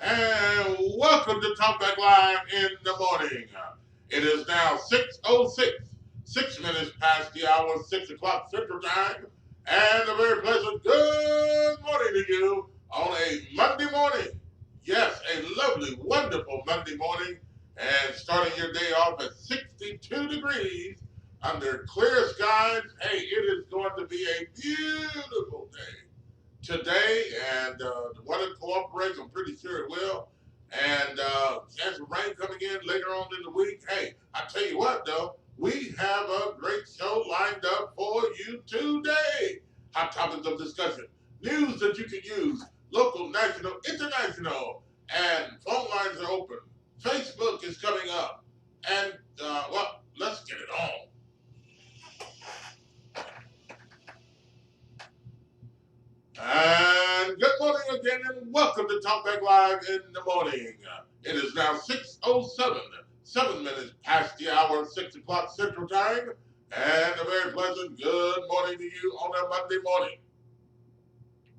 and welcome to Talkback Live in the morning. It is now 6:06, 6 minutes past the hour, 6 o'clock Central Time, and a very pleasant good morning to you on a Monday morning. Yes, a lovely, wonderful Monday morning, and starting your day off at 62 degrees under clear skies. Hey, it is going to be a beautiful day today, and the weather cooperates. I'm pretty sure it will. And chance of rain coming in later on in the week. Hey, I tell you what, though, we have a great show lined up for you today. Hot topics of discussion, news that you can use, local, national, international, and phone lines are open. Facebook is coming up, and well, let's get it on. And good morning again, and welcome to Talkback Live in the morning. It is now 6:07, 7 minutes past the hour, 6 o'clock Central Time, and a very pleasant good morning to you on a Monday morning.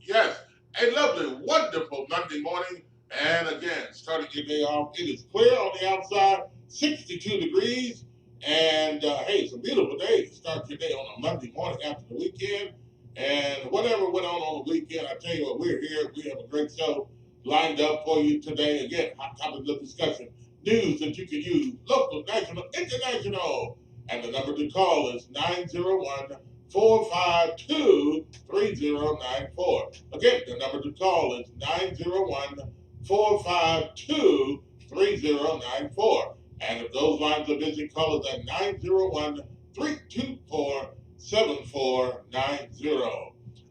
Yes, a lovely, wonderful Monday morning, and again, starting your day off, it is clear on the outside, 62 degrees, and hey, it's a beautiful day to start your day on a Monday morning after the weekend. And whatever went on the weekend, I tell you what, we're here. We have a great show lined up for you today. Again, hot topics of discussion, news that you can use, local, national, international. And the number to call is 901-452-3094. Again, the number to call is 901-452-3094. And if those lines are busy, call us at 901-324-7490.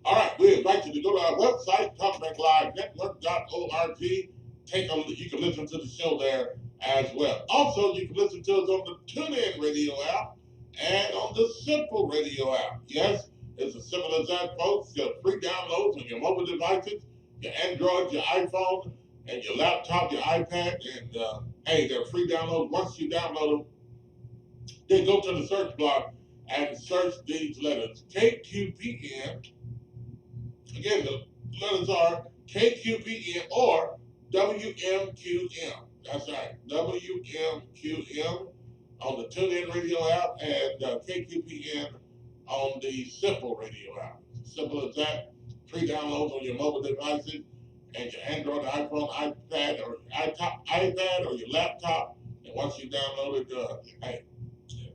All right, we invite you to go to our website, talkbacklivenetwork.org. Take a look. You can listen to the show there as well. Also, you can listen to us on the TuneIn Radio app and on the Simple Radio app. Yes, it's as simple as that, folks. You have free downloads on your mobile devices, your Android, your iPhone, and your laptop, your iPad, and hey, they're free downloads. Once you download them, then go to the search bar and search these letters, KQPN. Again, the letters are KQPN or WMQM. That's right, WMQM on the TuneIn Radio app and KQPN on the Simple Radio app. Simple as that. Free downloads on your mobile devices and your Android, iPhone, iPad, or iPad or your laptop. And once you download it, hey,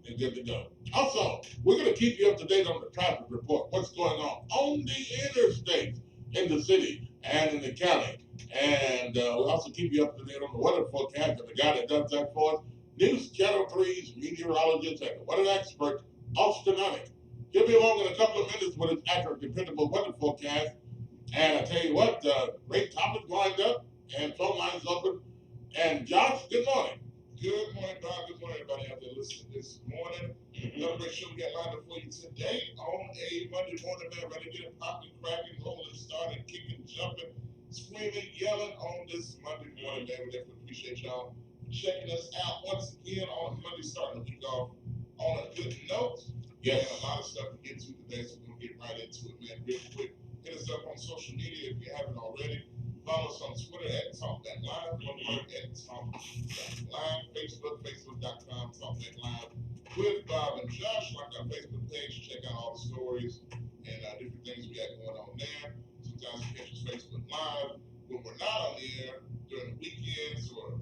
you're good to go. Also, we're going to keep you up to date on the traffic report. What's going on the interstates in the city and in the county. And we'll also keep you up to date on the weather forecast. And the guy that does that for us, News Channel 3's meteorologist and weather expert, Austin Onick. He'll be along in a couple of minutes with his accurate, dependable weather forecast. And I tell you what, great topics lined up and phone lines open. And Josh, good morning. Good morning, Bob. Good morning, everybody out there listening this morning. Another great show we got lined up for you today on a Monday morning, man. Ready to get it popping, cracking, rolling, starting, kicking, jumping, screaming, yelling on this Monday morning, man. We definitely appreciate y'all checking us out once again on Monday, starting the week off on a good note. Yes. And a lot of stuff to get to today, so we're going to get right into it, man. Real quick, hit us up on social media if you haven't already. Follow us on Twitter at Talkbacklive, at Talkbacklive, Facebook, Facebook.com, Talkbacklive with Bob and Josh. Like our Facebook page, check out all the stories and different things we got going on there. Sometimes you catch us Facebook Live when we're not on the air during the weekends or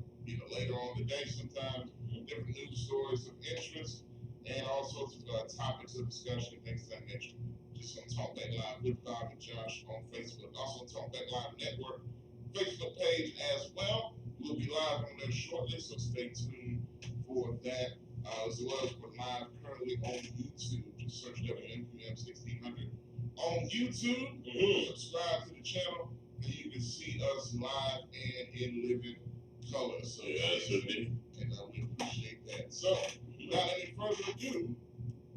later on in the day sometimes. Different news stories of interest and all sorts of topics of discussion, things of that nature. Just on Talkback Live with Bob and Josh on Facebook. Also Talkback Live Network Facebook page as well. We'll be live on there shortly, so stay tuned for that. As well as we're live currently on YouTube. Just search WMQM 1600 on YouTube. Subscribe to the channel, and you can see us live and in living color. So yes, indeed. And we appreciate that. So, without any further ado,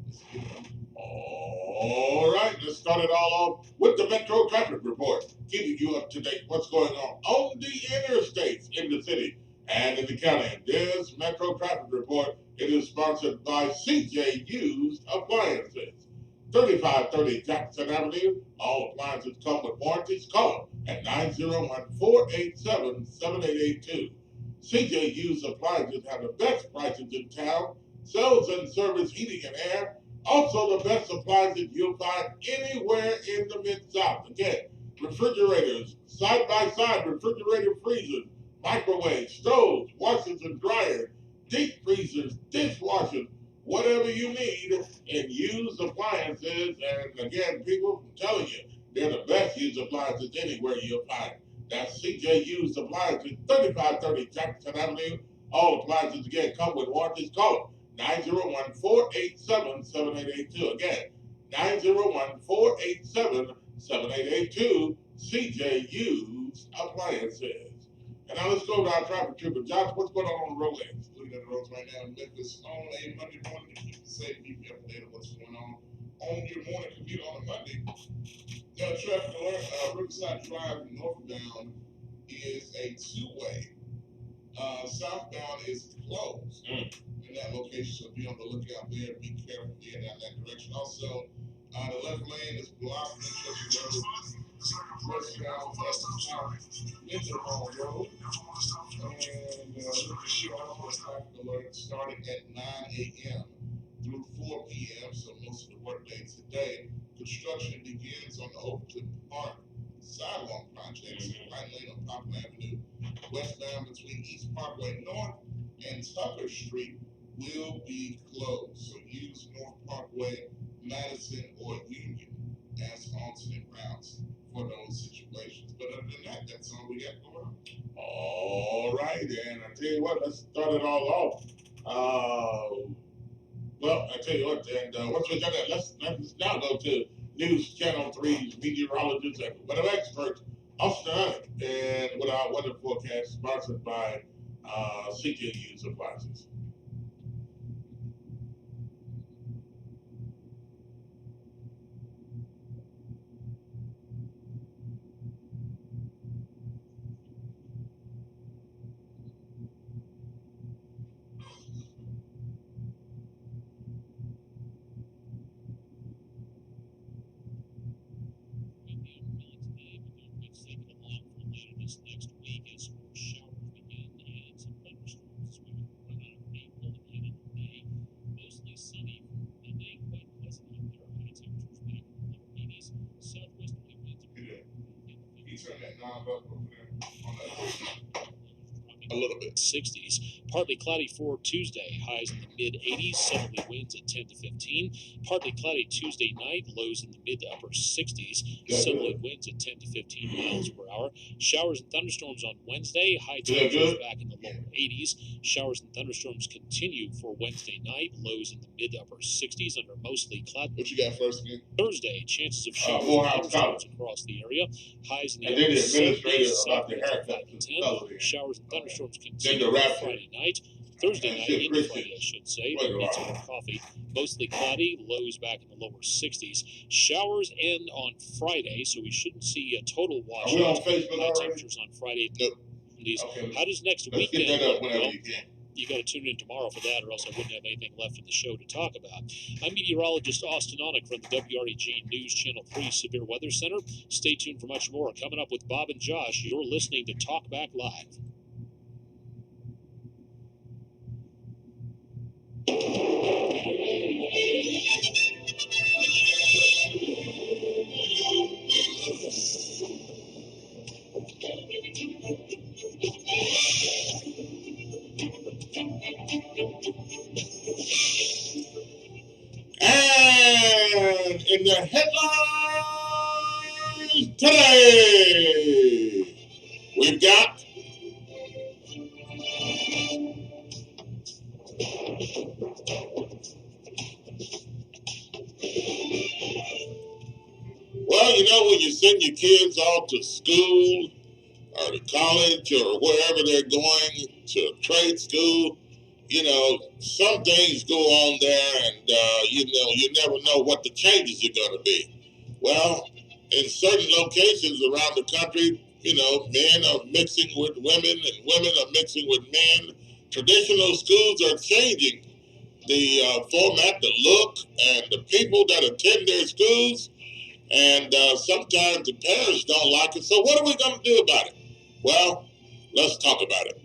let's get it on. All right, let's start it all off with the Metro Traffic Report, keeping you up to date what's going on the interstates in the city and in the county. This Metro Traffic Report, it is sponsored by CJ Used Appliances. 3530 Jackson Avenue. All appliances come with warranties. Call them at 901-487-7882. CJ Used Appliances have the best prices in town, sales and service heating and air, also the best appliances you'll find anywhere in the Mid-South. Again, refrigerators, side-by-side refrigerator freezers, microwaves, stoves, washers and dryers, deep freezers, dishwashers, whatever you need in used appliances. And again, people, I'm telling you, they're the best used appliances anywhere you'll find. That's CJ Used Appliances, 3530 Jackson Avenue. All appliances, again, come with warranties. Call them 901-487-7882. Again, 901-487-7882. CJ Used Appliances. And now let's go to our traffic trooper. Josh, what's going on the roadways? Looking at the roads right now in Memphis on a Monday morning to keep you safe, keep you up to date on what's going on your morning commute on a Monday. Traffic alert, Riverside Drive northbound is a two-way. Southbound is closed in that location, so be on the lookout there. Be careful getting down that direction. Also, the left lane is blocked. Westbound Winterhall Road. And look here also a traffic alert starting at 9 a.m. through 4 p.m. So most of the workday today. Construction begins on the Oakland Park sidewalk project, right lane on Poplar Avenue, westbound between East Parkway North and Tucker Street will be closed. So use North Parkway, Madison, or Union as alternate routes for those situations. But other than that, that's all we got going on. All right, and I tell you what, let's start it all off. Well, I tell you what, and once we got that, let's now go to News Channel 3's meteorologist and weather expert, Austin Hunt, and with our weather forecast sponsored by CJ Used Appliances. A little bit. 60s. Partly cloudy for Tuesday. Highs in the mid 80s. Southerly winds at 10 to 15. Partly cloudy Tuesday night. Lows in the mid to upper 60s. Southerly winds at 10 to 15 miles per hour. Showers and thunderstorms on Wednesday. High temperatures back in the lower 80s. Showers and thunderstorms continue for Wednesday night. Lows in the mid to upper 60s under mostly cloudy. What you got first again? Thursday, chances of showers and thunderstorms across the area. Highs in the upper 70s. Southerly at 5 to 10. Showers and thunderstorms continue Friday night. Thursday night into Friday, I should say. Pizza and coffee. Mostly cloudy. Lows back in the lower 60s. Showers end on Friday, so we shouldn't see a total washout. High temperatures on Friday. Nope. Okay. How does next weekend look? Well, you got to tune in tomorrow for that, or else I wouldn't have anything left in the show to talk about. I'm meteorologist Austin Onick from the WREG News Channel 3 Severe Weather Center. Stay tuned for much more. Coming up with Bob and Josh, you're listening to Talkback Live. And in the headlines today, we've got well, you know, when you send your kids off to school or to college or wherever they're going, to trade school, you know, some things go on there, and you know, you never know what the changes are going to be. Well, in certain locations around the country, you know, men are mixing with women and women are mixing with men. Traditional schools are changing the format, the look, and the people that attend their schools. and sometimes the parents don't like it. So what are we going to do about it? Well, let's talk about it.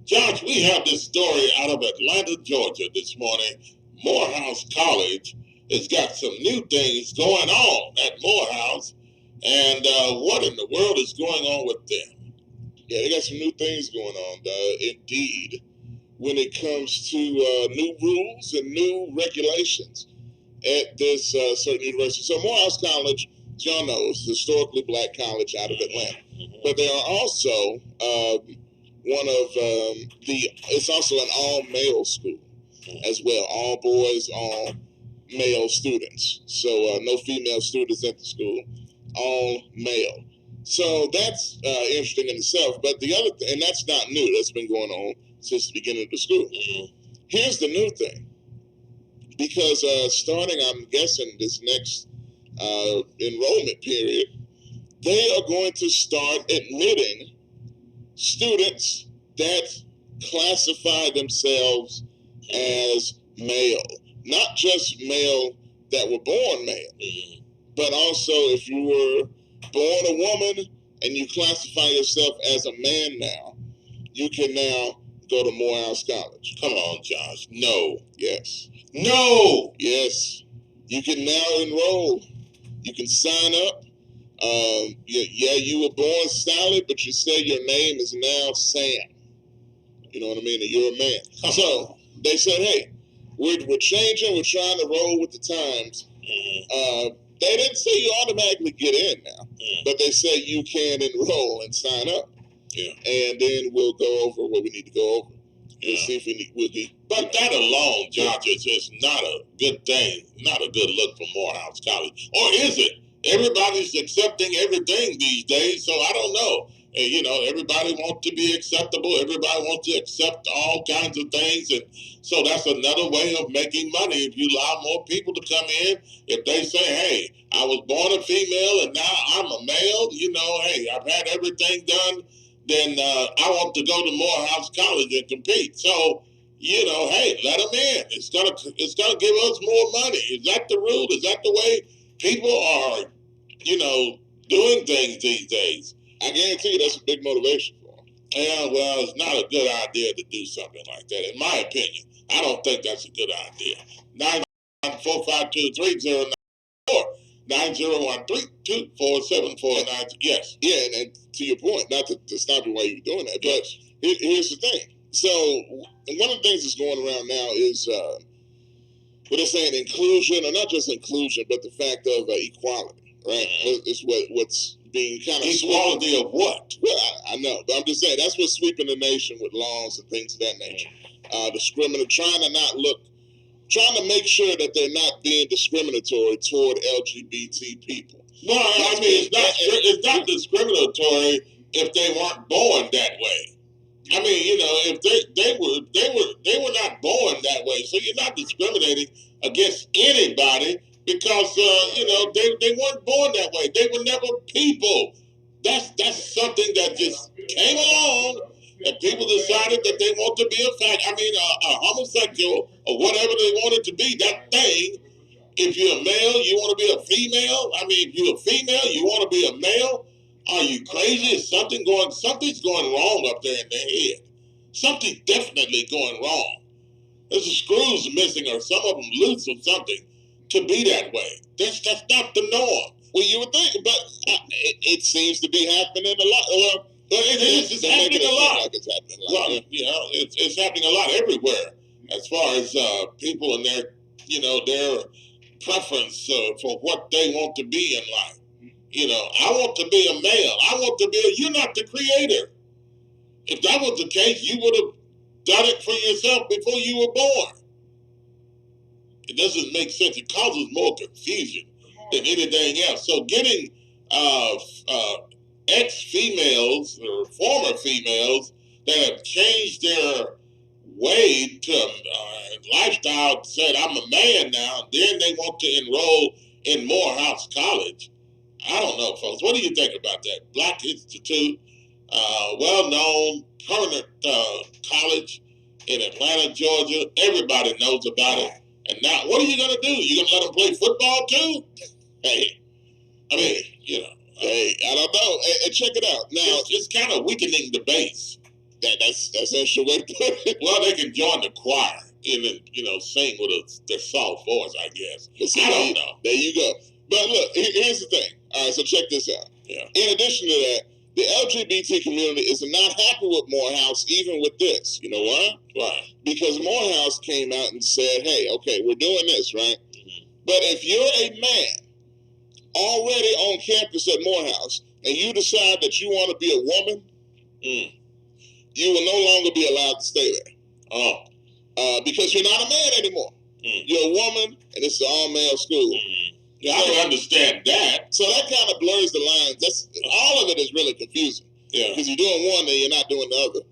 Josh, we have this story out of Atlanta, Georgia this morning. Morehouse College has got some new things going on at Morehouse. And what in the world is going on with them? Yeah, they got some new things going on, indeed, when it comes to new rules and new regulations at this certain university. So Morehouse College, as y'all know, is a historically black college out of Atlanta. But they are also one of it's also an all-male school as well. All boys, all male students. So no female students at the school, all male. So that's interesting in itself. But the other and that's not new. That's been going on since the beginning of the school. Here's the new thing. Because starting, I'm guessing, this next enrollment period, they are going to start admitting students that classify themselves as male. Not just male that were born male, but also if you were born a woman and you classify yourself as a man now, you can now go to Morehouse College. Come on, Josh. No. Yes. No! Yes. You can now enroll. You can sign up. You were born Sally, but you say your name is now Sam. You know what I mean? And you're a man. So they said, hey, we're changing. We're trying to roll with the times. They didn't say you automatically get in now, but they said you can enroll and sign up. Yeah. And then we'll go over what we need to go over. Yeah. We'll see if we'll be. But that alone, Josh, is not a good thing, not a good look for Morehouse College. Or is it? Everybody's accepting everything these days, so I don't know. And, everybody wants to be acceptable. Everybody wants to accept all kinds of things. And so that's another way of making money. If you allow more people to come in, if they say, hey, I was born a female and now I'm a male, hey, I've had everything done, then I want to go to Morehouse College and compete. So, hey, let them in. It's gonna give us more money. Is that the rule? Is that the way people are, doing things these days? I guarantee you that's a big motivation for them. Yeah, well, it's not a good idea to do something like that, in my opinion. I don't think that's a good idea. 994523094. 901-324-7449. Yes. Yeah, and to your point, not to stop you while you're doing that, but here's the thing. So one of the things that's going around now is what they're saying, inclusion, or not just inclusion, but the fact of equality, right? It's what's being kind of equality of what? Well, I know, but I'm just saying that's what's sweeping the nation with laws and things of that nature. Discriminate, trying to make sure that they're not being discriminatory toward LGBT people. Well, I mean, it's not discriminatory if they weren't born that way. I mean, if they were not born that way, so you're not discriminating against anybody because they weren't born that way. They were never people. That's something that just came along, and people decided that they want to be a homosexual or whatever they wanted to be. That thing. If you're a male, you want to be a female. I mean, if you're a female, you want to be a male. Are you crazy? Is something's going wrong up there in their head. Something's definitely going wrong. There's a screws missing, or some of them loose or something, to be that way. That's not the norm. Well, you would think, but it seems to be happening a lot. Well, it is. It's happening a lot. Like it's happening a lot. Well, it's happening a lot everywhere. As far as people and their preference for what they want to be in life. I want to be a male. You're not the creator. If that was the case, you would have done it for yourself before you were born. It doesn't make sense. It causes more confusion than anything else. So getting ex-females or former females that have changed their way to lifestyle, said I'm a man now, then they want to enroll in Morehouse College. I don't know, folks. What do you think about that? Black Institute, well-known, permanent college in Atlanta, Georgia. Everybody knows about it. And now, what are you going to do? You going to let them play football too? Hey, I mean, you know. Hey, I don't know. And check it out. Now, it's kind of weakening the base. That's an extra way to put it. Well, they can join the choir and then, sing with their soft voice, I guess. See, I don't know. There you go. But look, here's the thing. All right, so check this out. Yeah. In addition to that, the LGBT community is not happy with Morehouse, even with this. You know why? Why? Because Morehouse came out and said, hey, okay, we're doing this, right? Mm-hmm. But if you're a man already on campus at Morehouse and you decide that you want to be a woman, you will no longer be allowed to stay there. Because you're not a man anymore. You're a woman, and it's an all-male school. Yeah, I can understand that. So that kind of blurs the lines. All of it is really confusing. Yeah. Because you're doing one, and you're not doing the other.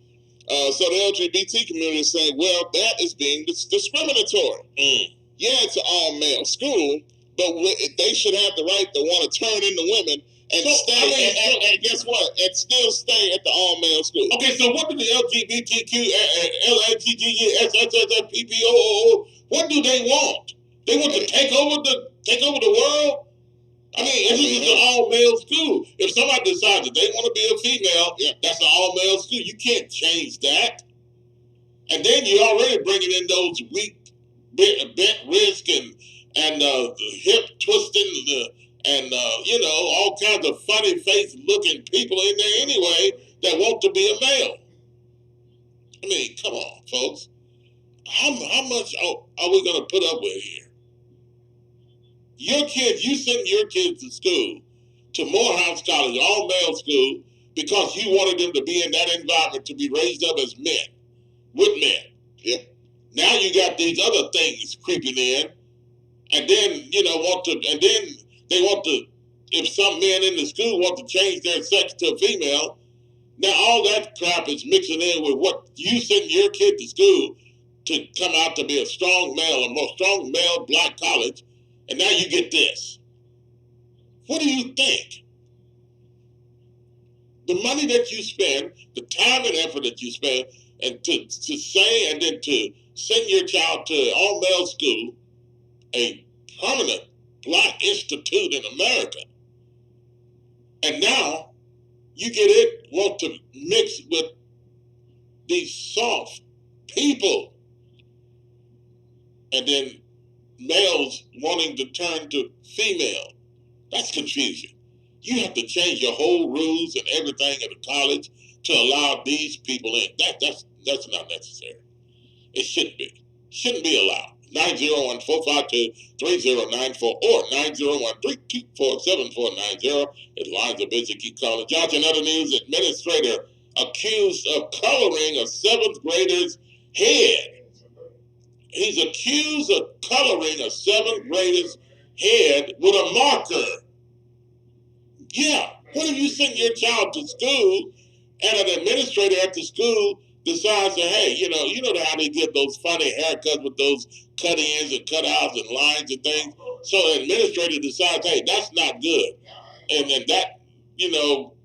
So the LGBT community is saying, well, that is being discriminatory. Yeah, it's an all-male school, but they should have the right to want to turn into women and stay. And guess what? And still stay at the all-male school. Okay, so what do the LGBTQ, LGBTQSSSPPO, what do they want? They want to take over the world? I mean, this is an all-male school. If somebody decides that they want to be a female, that's an all-male school. You can't change that. And then you're already bringing in those weak, bent wrist and hip twisting and all kinds of funny face looking people in there anyway that want to be a male. I mean, come on, folks. How much are we going to put up with here? Your kids, you send your kids to school, to Morehouse College, all male school, because you wanted them to be in that environment, to be raised up as men, with men. Yeah. Now you got these other things creeping in, and then they want to, if some men in the school want to change their sex to a female, now all that crap is mixing in with what you send your kid to school to come out to be a strong male black college, and now you get this. What do you think? The money that you spend, the time and effort that you spend, and to say and then to send your child to an all-male school, a permanent black institute in America, and now you want to mix with these soft people, and then males wanting to turn to female. That's confusion. You have to change your whole rules and everything at the college to allow these people in. That's not necessary. It shouldn't be. Shouldn't be allowed. 901-452-3094 or 901-324-7490. His lines are busy. Keep calling. Johnson, other news, administrator accused of coloring a 7th grader's head. He's accused of coloring a 7th grader's head with a marker. Yeah. What if you send your child to school and an administrator at the school decides that, hey, you know how they get those funny haircuts with those cut-ins and cut-outs and lines and things? So the administrator decides, hey, that's not good. And then that,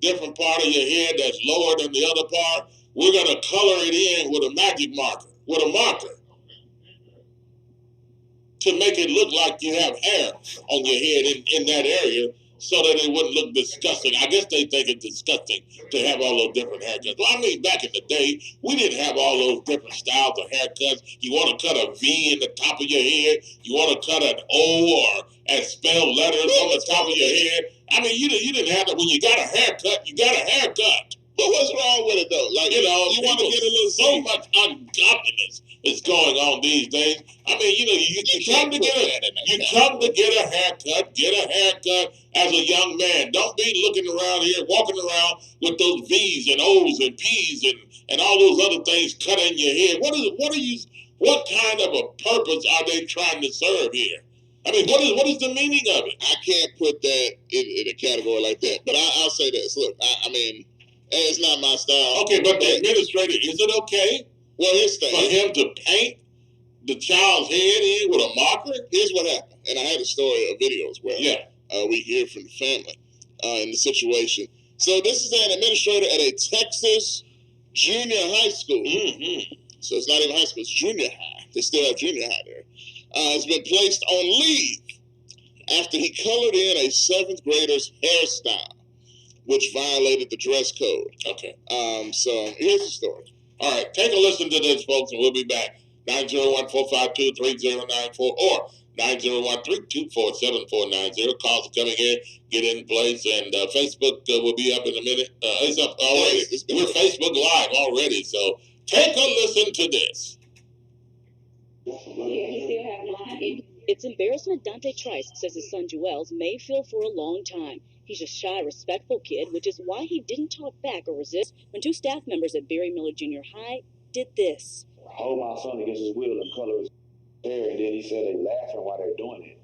different part of your head that's lower than the other part, we're going to color it in with a magic marker, with a marker, to make it look like you have hair on your head in that area, so that it wouldn't look disgusting. I guess they think it's disgusting to have all those different haircuts. Well, I mean, back in the day, we didn't have all those different styles of haircuts. You want to cut a V in the top of your head. You want to cut an O and spell letters on the top of your head. I mean, you didn't have that. When you got a haircut, you got a haircut. But what's wrong with it, though? Like, you want to get a little... So much ungodliness is going on these days. I mean, you come to get a haircut. Get a haircut as a young man. Don't be walking around with those V's and O's and P's and all those other things cut in your head. What kind of a purpose are they trying to serve here? I mean, what is the meaning of it? I can't put that in a category like that. But I'll say this. Look, I mean, it's not my style. Okay, but the administrator, is it okay? Well, here's the thing. For him to paint the child's head in with a marker? Here's what happened. And I had a story, a video as well. Yeah. We hear from the family in the situation. So this is an administrator at a Texas junior high school. Mm-hmm. So it's not even high school, it's junior high. They still have junior high there. has been placed on leave after he colored in a 7th grader's hairstyle, which violated the dress code. Okay. So here's the story. All right, take a listen to this, folks, and we'll be back. 901-452-3094 or 901-324-7490. Calls are coming in. Get in place, and Facebook will be up in a minute. It's up already. We're Facebook Live already, so take a listen to this. It's embarrassment Dante Trice says his son Joel's may feel for a long time. He's a shy, respectful kid, which is why he didn't talk back or resist when 2 staff members at Barry Miller Junior High did this. Hold my son against his will and color his hair, and then he said they laughing while they're doing it.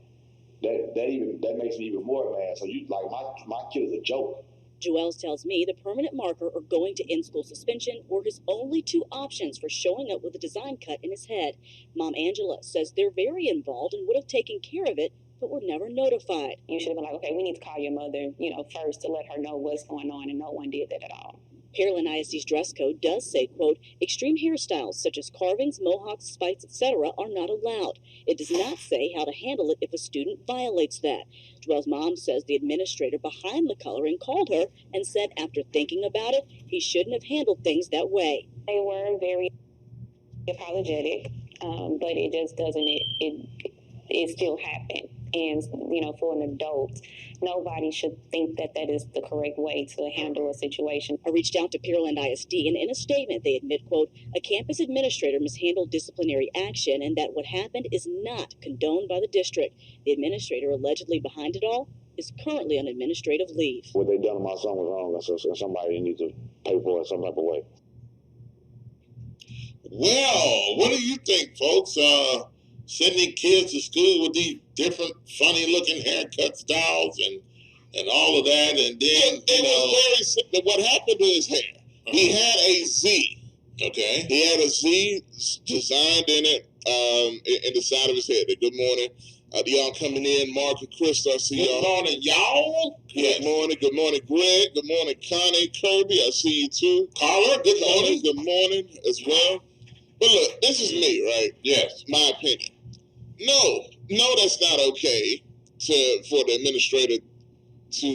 That makes me even more mad. So you like my kid is a joke. Joel's tells me the permanent marker or going to in-school suspension were his only 2 options for showing up with a design cut in his head. Mom Angela says they're very involved and would have taken care of it, but were never notified. You should have been like, okay, we need to call your mother, first to let her know what's going on, and no one did that at all. Pearland ISD's dress code does say, quote, extreme hairstyles such as carvings, mohawks, spikes, etc. are not allowed. It does not say how to handle it if a student violates that. Joel's mom says the administrator behind the coloring called her and said after thinking about it, he shouldn't have handled things that way. They were very apologetic, but it just doesn't, it still happened. And, for an adult, nobody should think that that is the correct way to handle a situation. I reached out to Pearland ISD, and in a statement, they admit, quote, a campus administrator mishandled disciplinary action and that what happened is not condoned by the district. The administrator allegedly behind it all is currently on administrative leave. What they done to my son was wrong, so somebody needs to pay for it some type of way. Well, what do you think, folks? Sending kids to school with these different funny-looking haircut styles and all of that, and then, what happened to his hair, he had a Z. Okay. He had a Z designed in it, in the side of his head. Good morning. Y'all coming in, Mark and Chris, I see y'all. Good morning, y'all. Good morning, Greg. Good morning, Connie, Kirby, I see you too. Caller, good morning. Good morning as well. But look, this is me, right? Yes. My opinion. No, that's not okay for the administrator to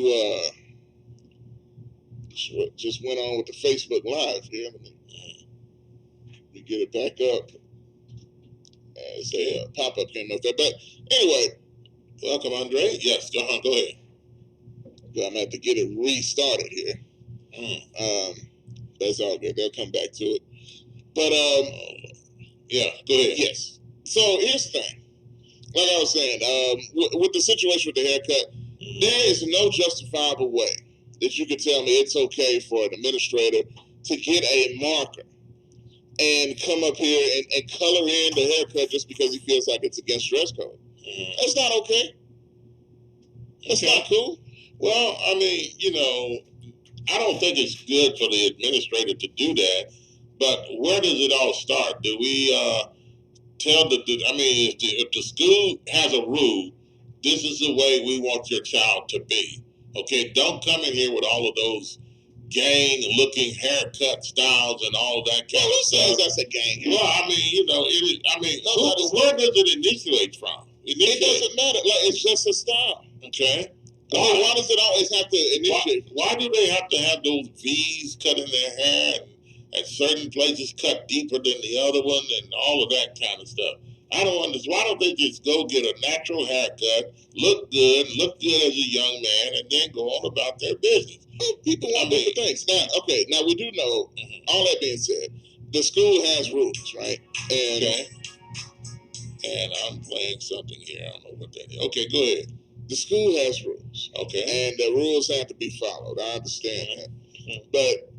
just went on with the Facebook Live here. Let me get it back up. As a pop-up came up there. But anyway, Welcome, Andre. Yes, go ahead. I'm going to have to get it restarted here. That's all good. They'll come back to it. But, Yeah, go ahead. yes. So here's the thing. Like I was saying, with the situation with the haircut, there is no justifiable way that you could tell me it's okay for an administrator to get a marker and come up here and color in the haircut just because he feels like it's against dress code. That's not okay. That's not cool. Well, I mean, I don't think it's good for the administrator to do that, but where does it all start? Do we tell if the school has a rule, this is the way we want your child to be. Okay, don't come in here with all of those gang-looking haircut styles and all of that kind of stuff. Who says that's a gang? Well, where does it initiate from? It doesn't matter. Like, it's just a style. Okay. Why does it always have to initiate? Why do they have to have those V's cut in their hair and certain places cut deeper than the other one and all of that kind of stuff? I don't understand. Why don't they just go get a natural haircut, look good as a young man, and then go on about their business? People want different things. Now we do know, all that being said, the school has rules, right? And And I'm playing something here. I don't know what that is. Okay, go ahead. the school has rules, Okay. and the rules have to be followed. I understand that. But,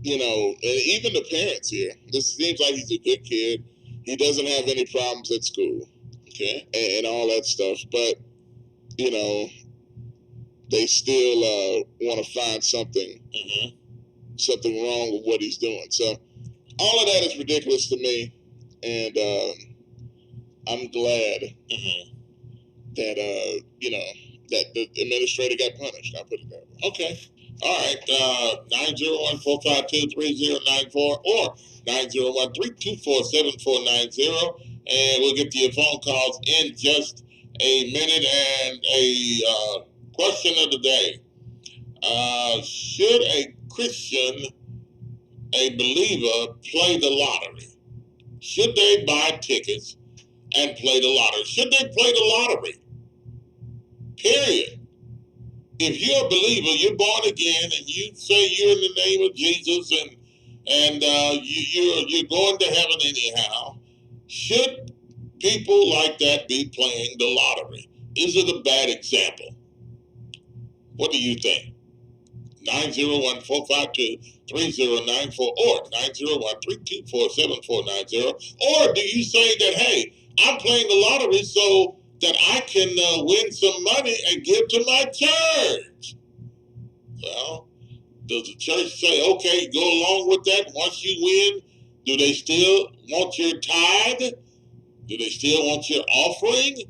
and even the parents here, this seems like he's a good kid. He doesn't have any problems at school, Okay. and all that stuff. But, they still want to find something wrong with what he's doing. So all of that is ridiculous to me, and I'm glad that that the administrator got punished. I'll put it that way. Okay. All right. 901-452-3094 or 901-324-7490. and we'll get to your phone calls in just a minute. And a question of the day. Should a Christian, a believer, play the lottery? Should they buy tickets and play the lottery? Should they play the lottery? Period. If you're a believer, you're born again, and you say you're in the name of Jesus, and you're going to heaven anyhow, should people like that be playing the lottery? Is it a bad example? What do you think? 901-452-3094 or 901-324-7490. Or do you say that, hey, I'm playing the lottery so that I can win some money and give to my church? Well, does the church say, okay, go along with that once you win? Do they still want your tithe? Do they still want your offering?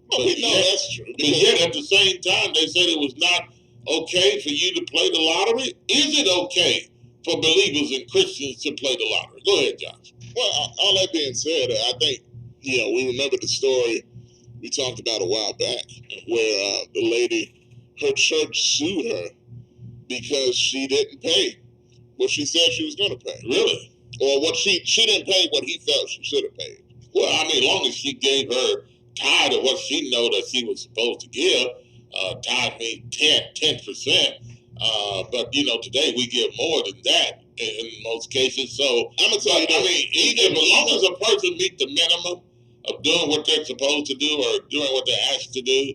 Well, we know that's true. But yet at the same time, they said it was not okay for you to play the lottery. Is it okay for believers and Christians to play the lottery? Go ahead, Josh. Well, all that being said, I think, we remember the story we talked about a while back where the lady, her church sued her because she didn't pay what she said she was going to pay. Really? Or what she didn't pay what he felt she should have paid. Well, I mean, as long as she gave her tithe of what she know that she was supposed to give, tithe means 10%. But today we give more than that in most cases. So I'm gonna tell you, I mean, if as long as a person meet the minimum of doing what they're supposed to do or doing what they're asked to do,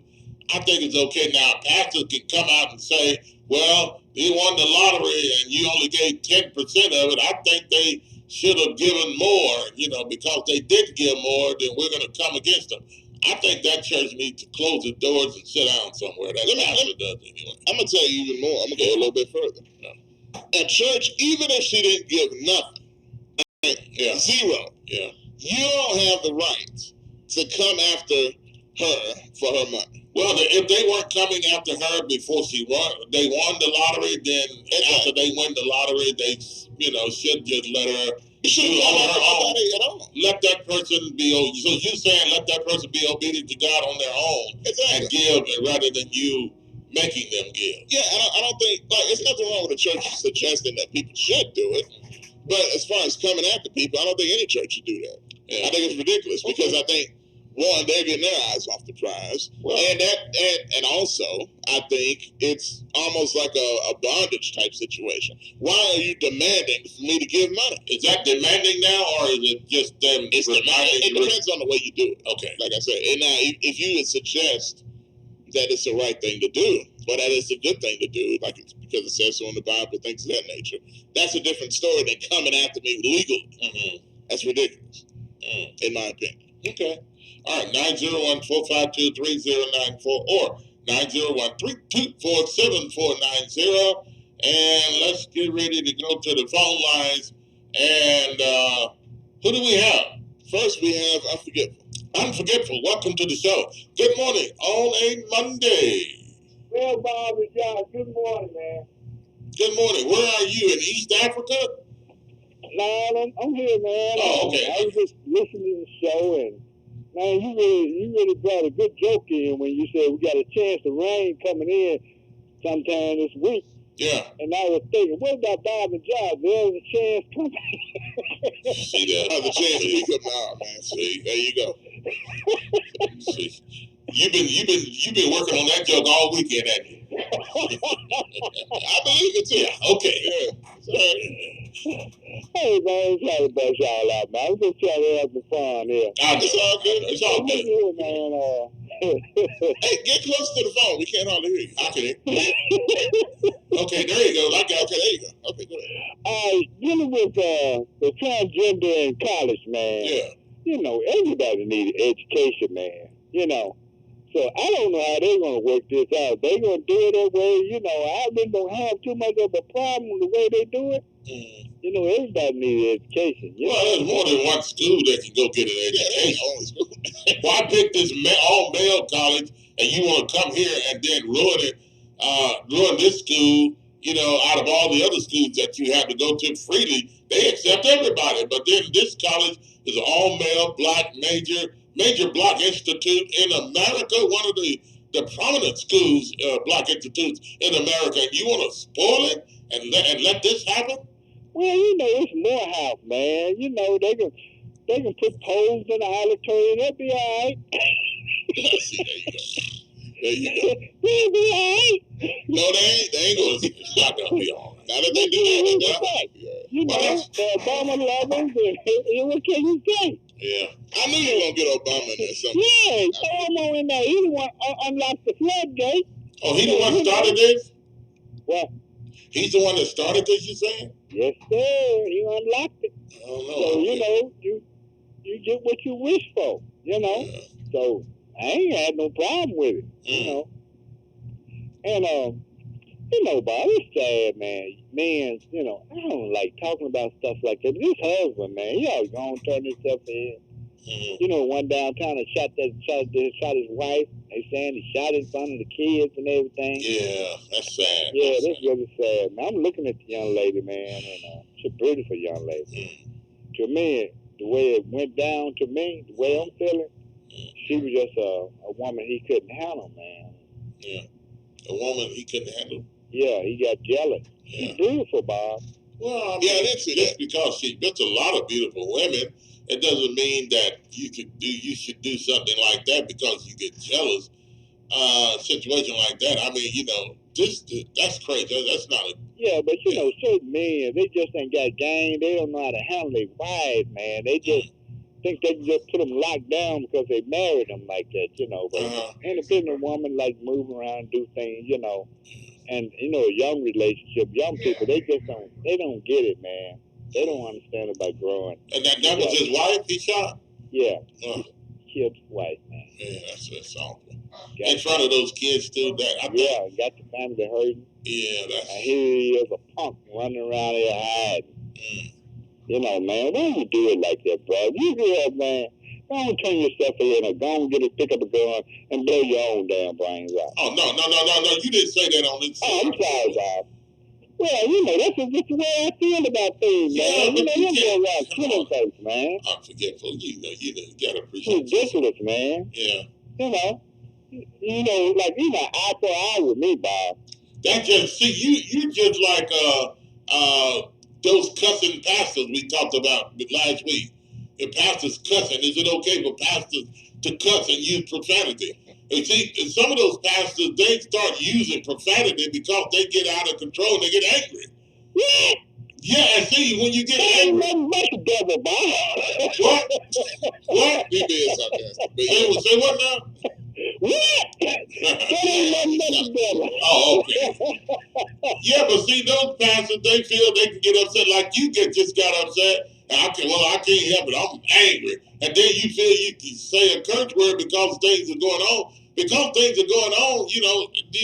I think it's okay. Now, pastors can come out and say, well, you won the lottery and you only gave 10% of it. I think they should have given more, because they did give more, then we're going to come against them. I think that church needs to close the doors and sit down somewhere. That pastor does anyway. I'm going to tell you even more. I'm going to go a little bit further. Yeah. At church, even if she didn't give nothing, Yeah. zero, Yeah. you don't have the right to come after her for her money. Well, if they weren't coming after her before they won the lottery, then after they win the lottery, they, should just let her do on her own. At all. Let that person be. So you're saying let that person be obedient to God on their own and give rather than you making them give. Yeah, I don't think it's nothing wrong with the church suggesting that people should do it. But as far as coming after people, I don't think any church should do that. Yeah. I think it's ridiculous because I think, one, they're getting their eyes off the prize, and also I think it's almost like a bondage type situation. Why are you demanding for me to give money? Is that demanding now, or is it just them? It depends on the way you do it. Okay, like I said, and now if you would suggest that it's the right thing to do, but that it's a good thing to do, like it's because it says so in the Bible, things of that nature, that's a different story than coming after me legally. Mm-hmm. That's ridiculous, in my opinion. Okay. All right, 901-452-3094 or 901-324-7490. And let's get ready to go to the phone lines. And who do we have? First, we have Unforgetful. Unforgetful, welcome to the show. Good morning on a Monday. Well, Bob and John, good morning, man. Good morning. Where are you, in East Africa? No, I'm here, man. Oh, okay. I was just listening to the show, and man, you really brought a good joke in when you said we got a chance of rain coming in sometime this week. Yeah. And I was thinking, what about Bob and John? There's a chance coming. See that? There's a chance we come out, man. See, there you go. See, you've been working on that joke all weekend, haven't you? I believe it too. Yeah. Okay. Yeah. Hey, man, I'm trying to bust y'all out, man. I'm just trying to have some fun here. It's all good. It's all good. Here, man. Hey, get close to the phone. We can't hardly hear you. I can hear. Okay, there you go. Okay, there you go. Okay, go ahead. Dealing with the transgender in college, man. Yeah. Everybody needs education, man. So I don't know how they're going to work this out. They're going to do it that way. I really don't have too much of a problem with the way they do it. Mm. Everybody needs education. Well, there's more than one school that can go get an education. Why pick this all-male college and you want to come here and then ruin this school you know, out of all the other schools that you have to go to freely, they accept everybody. But then this college is an all-male, black, major black institute in America, one of the prominent schools, black institutes in America. And you want to spoil it and let this happen? Well, you know, it's Morehouse, man. You know, they can put poles in the auditorium. They'll be all right. See, there you go. They'll be all right. No, they ain't going to. It's not going to be all right. Now that they do that, you know, the Obama lovers, and what can you say? Yeah. I knew you were going to get Obama in there someday. Yeah, Obama in there. He the one unlocked the floodgate. Oh, he the one that started this? What? He's the one that started this, you saying? Yes, sir. He unlocked it. I don't know. So, you know, you get what you wish for, you know. Yeah. So, I ain't had no problem with it, you know. And, you know, Bob, it's sad, man. Men, you know, I don't like talking about stuff like that. But this husband, man, he always gonna turn himself in. You know, one downtown and shot his wife. They saying he shot in front of the kids and everything. Yeah, that's sad. Yeah, that's really sad, man. I'm looking at the young lady, man, and she's a beautiful young lady. To me, the way it went down to me, the way I'm feeling, she was just a woman he couldn't handle, man. Yeah, a woman he couldn't handle. Yeah, he got jealous. Yeah. She's beautiful, Bob. Well, I mean, just because she built a lot of beautiful women, it doesn't mean that you should do something like that because you get jealous. Situation like that. I mean, you know, that's crazy. That's not a. Yeah, but you know, certain men, they just ain't got game. They don't know how to handle their wives, man. They just think they can just put them locked down because they married them like that, you know. But independent woman like move around and do things, you know. And you know, a young relationship, young people, they don't get it, man. They don't understand about growing. And that was his wife he shot? Yeah. Killed his wife, man. Yeah, that's awful. In front of those kids too. Got the family hurting. Yeah, that's. And here he is, a punk running around here hiding. You know, man, why you do it like that, bro? You hear, man, don't turn yourself in and go and pick up a gun and blow your own damn brains out. Oh, no. You didn't say that on this. Oh, I'm sorry, Bob. Well, you know, that's just the way I feel about things, man. You know, you go around killing folks, man. I'm forgetful. You gotta appreciate it. Ridiculous, man. Yeah. You know, like, eye for eye with me, Bob. That just, you just like those cussing pastors we talked about last week. If pastors cussing, is it okay for pastors to cuss and use profanity? And see, some of those pastors, they start using profanity because they get out of control and they get angry. Yeah. Yeah, and see, when you get angry. That's the devil, Bob. What? He being sarcastic. Say what now? What? That ain't nothing but the devil. Oh, okay. Yeah, but see, those pastors, they feel they can get upset like you just got upset. And I can't help it. I'm angry. And then you feel you can say a curse word because things are going on. Because things are going on, you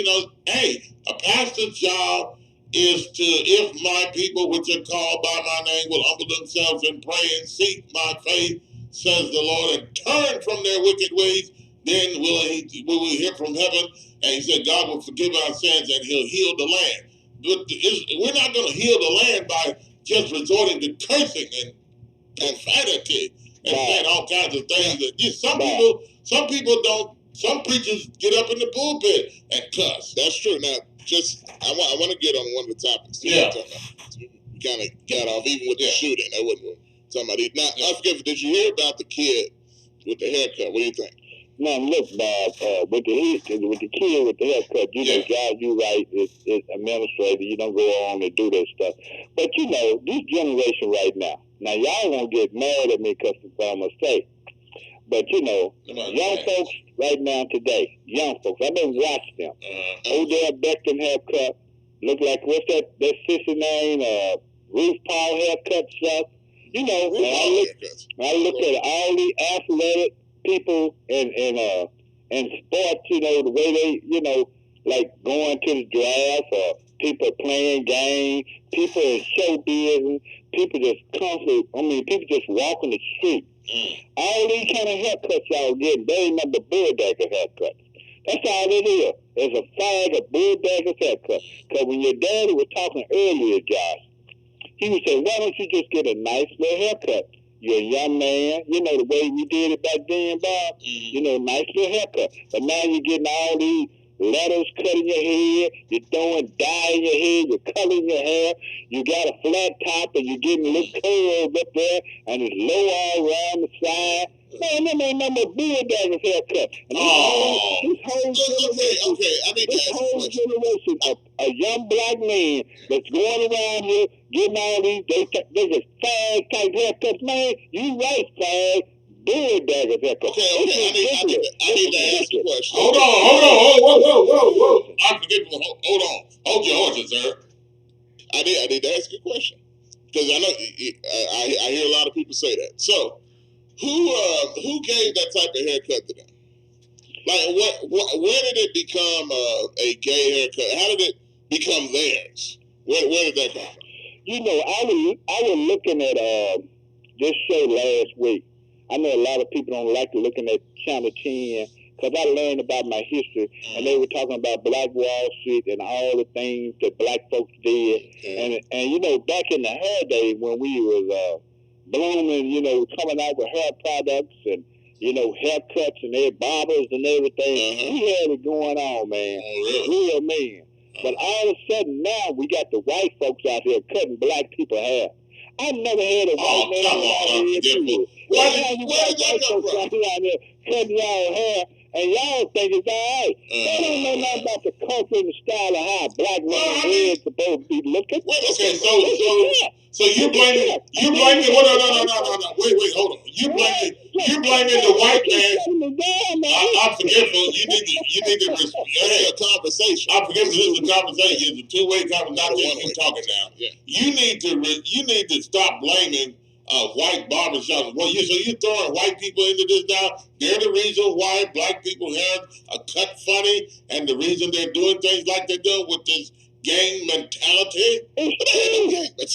know, hey, a pastor's job is to, if my people which are called by my name will humble themselves and pray and seek my face, says the Lord, and turn from their wicked ways, then will we hear from heaven. And he said, God will forgive our sins and he'll heal the land. But we're not going to heal the land by just resorting to cursing and profanity and saying all kinds of things. Some people don't. Some preachers get up in the pulpit and cuss. That's true. Now, I want to get on one of the topics. Yeah. We kind of got off even with the shooting. That wasn't what talking about. Now, I forget. Did you hear about the kid with the haircut? What do you think? Now, look, Bob, with the kid with the haircut, know, God, you right, it's administrative. You don't go on and do that stuff. But, you know, this generation right now y'all won't get mad at me because of what I'm going to say. But, you know, young folks right now today, I've been watching them. Odell Beckham haircut, look like, what's that sissy name? Ruth Paul haircut stuff. You know, I look at all the athletic people in sports, you know, the way they, you know, like going to the draft or people playing games, people in show business, people just people just walking the street. All these kind of haircuts y'all getting, they ain't nothing but bulldacker haircuts. That's all it is. as a fag, a bulldaggers haircut. Because when your daddy was talking earlier, Josh, he would say, why don't you just get a nice little haircut? You're a young man. You know the way we did it back then, Bob? You know, nice little haircut. But now you're getting all these letters cut in your head. You're throwing dye in your hair. You're coloring your hair. You got a flat top and you're getting little curls up there and it's low all around the side. Man, them ain't no more bulldaggers haircut. And this whole generation, Okay, I need to this ask a whole question. generation of a young black man that's going around here getting all these, they just fag type haircuts, man. You right, fag. Bulldaggers haircuts. Okay, I need to ask a question. Hold on, whoa. Unforgivable. Hold on. Hold your horses, sir. I need to ask you a question because I know I hear a lot of people say that. So, who gave that type of haircut to them? Like, where did it become a gay haircut? How did it become theirs? Where did that come from? You know, I was looking at this show last week. I know a lot of people don't like looking at Channel 10 because I learned about my history, and they were talking about Black Wall Street and all the things that black folks did. And you know, back in the heyday when we was blooming, you know, coming out with hair products and, you know, haircuts and their barbers and everything, we had it going on, man. Real man. But all of a sudden now we got the white folks out here cutting black people hair. I never had a white man out here. Where did that come from? Out here cutting y'all hair, and y'all think it's all right. They don't know nothing about the culture and the style of how a black man's head supposed to be looking. Okay, so you're blaming. No. Wait, hold on. You're blaming the white man. I'm forgetful. You need to respect. It's a conversation. I'm forgetful. This is a conversation. It's a two-way conversation. Not just you talking now. Yeah. You need to stop blaming white barbershops. Well, so you're throwing white people into this now. They're the reason why black people hair are cut funny, and the reason they're doing things like they're doing with this gang mentality. It's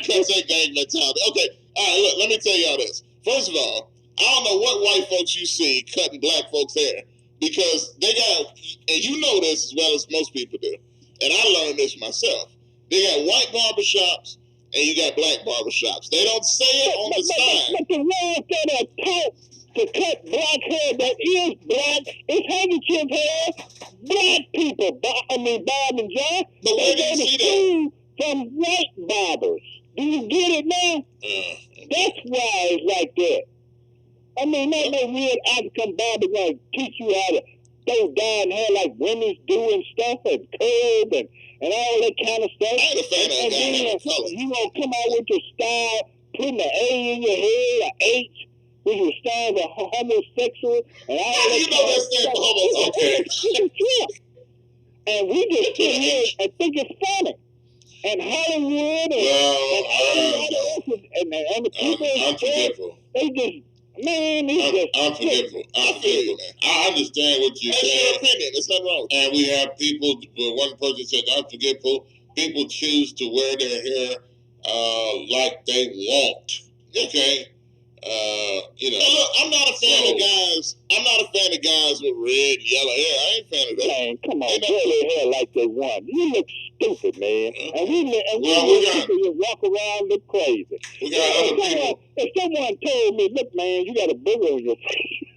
Can't say gang mentality. Okay, all right. Look, let me tell y'all this. First of all, I don't know what white folks you see cutting black folks' hair because they got, and you know this as well as most people do, and I learned this myself. They got white barbershops and you got black barbershops. They don't say it on the sign. But the ones that are taught to cut black hair that is black, it's handkerchief hair. Black people, Bob and John, But where do you see that? From white barbers. Do you get it now? That's why it's like that. I mean, not no real African barber gonna teach you how to throw down hair like women's do and stuff and curb and all that kind of stuff. I ain't a fan of that guy having color. You gonna come out with your style, putting an A in your head, an H, with your style of homosexual, and all How do you know that stands for homosexual? Okay. And we just sit here and think it's funny. And Hollywood and the people in sports, they just, man, Unforgivable. I feel you, man. I understand what you're That's saying. your opinion. There's nothing wrong with it. And we have people, one person says unforgivable, people choose to wear their hair like they want. Okay? You know. Now, look, I'm not a fan of guys. I'm not a fan of guys with red and yellow hair. I ain't a fan of that. Man, come on, grow their hair like they want. You look stupid, man. And we people just walk around look crazy. We got other people. If someone told me, look, man, you got a booger on your face,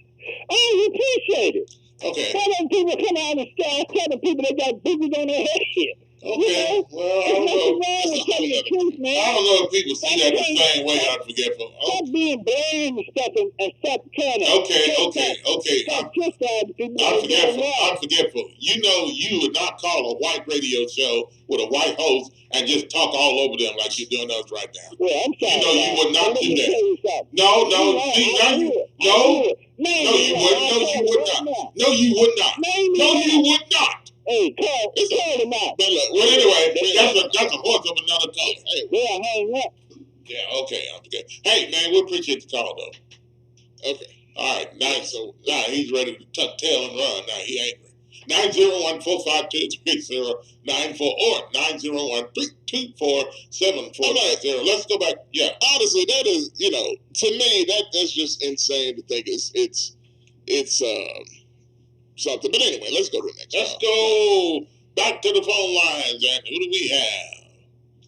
I would appreciate it. Okay. Why don't people come out and start telling people they got boogers on their head? Okay. Well, I don't know. Wrong with telling the truth, man. I don't know if people see that the same way, unforgivable. Stop being bland and stuff and stop trying to. Okay. Stop criticizing people. I'm forgetful. You know you would not call a white radio show with a white host and just talk all over them like you're doing us right now. Well, I'm sorry. You know you would not do that. No, see, you would not. No, you would not. Hey, call him out. But anyway, that's a horse of another color. Hey, yeah, hang up. Yeah, okay, I'm good. Hey, man, we appreciate the call, though. Okay. All right, now he's ready to tuck tail and run. Now he angry. 901-452-3094 or 901-324-7450. Let's go back. Yeah. Honestly, that is, to me, that's just insane to think it's something. But anyway, let's go to the next. Let's go back to the phone lines, and who do we have?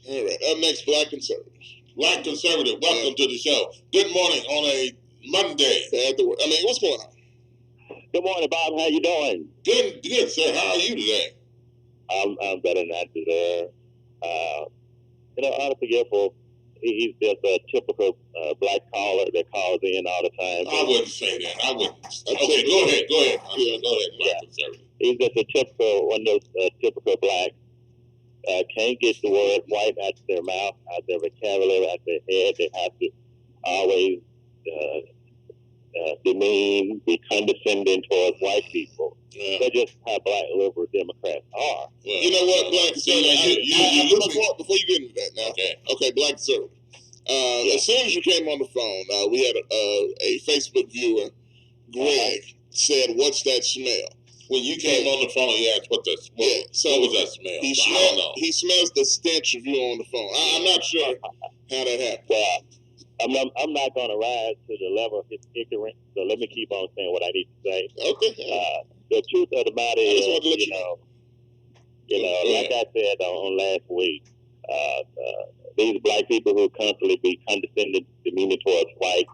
All right. Up next, Black Conservatives. Black Conservative, welcome to the show. Good morning on a Monday. What's going on? Good morning, Bob. How you doing? Good, sir. How are you today? I'm better than I deserve. Unforgivable. He's just a typical black caller that calls in all the time. I wouldn't say that. I wouldn't. Okay, go ahead. Go ahead, Black Conservative. He's just one of those typical blacks. Can't get the word white out of their mouth, out their vocabulary, out their head. They have to always demean, be condescending towards white people. Yeah. That's just how black liberal Democrats are. Well, You know what, Black Conservative? Before you get into that now. Okay, Black Conservative. As soon as you came on the phone, we had a Facebook viewer, Greg, said, "What's that smell?" When you came on the phone, he asked what was that smell? I don't know. He smells the stench of you on the phone. I'm not sure how that happened. Well, I'm not going to rise to the level of his ignorance, so let me keep on saying what I need to say. Okay. The truth of the matter is, Like I said on last week, these black people who constantly be condescending, demeaning towards whites,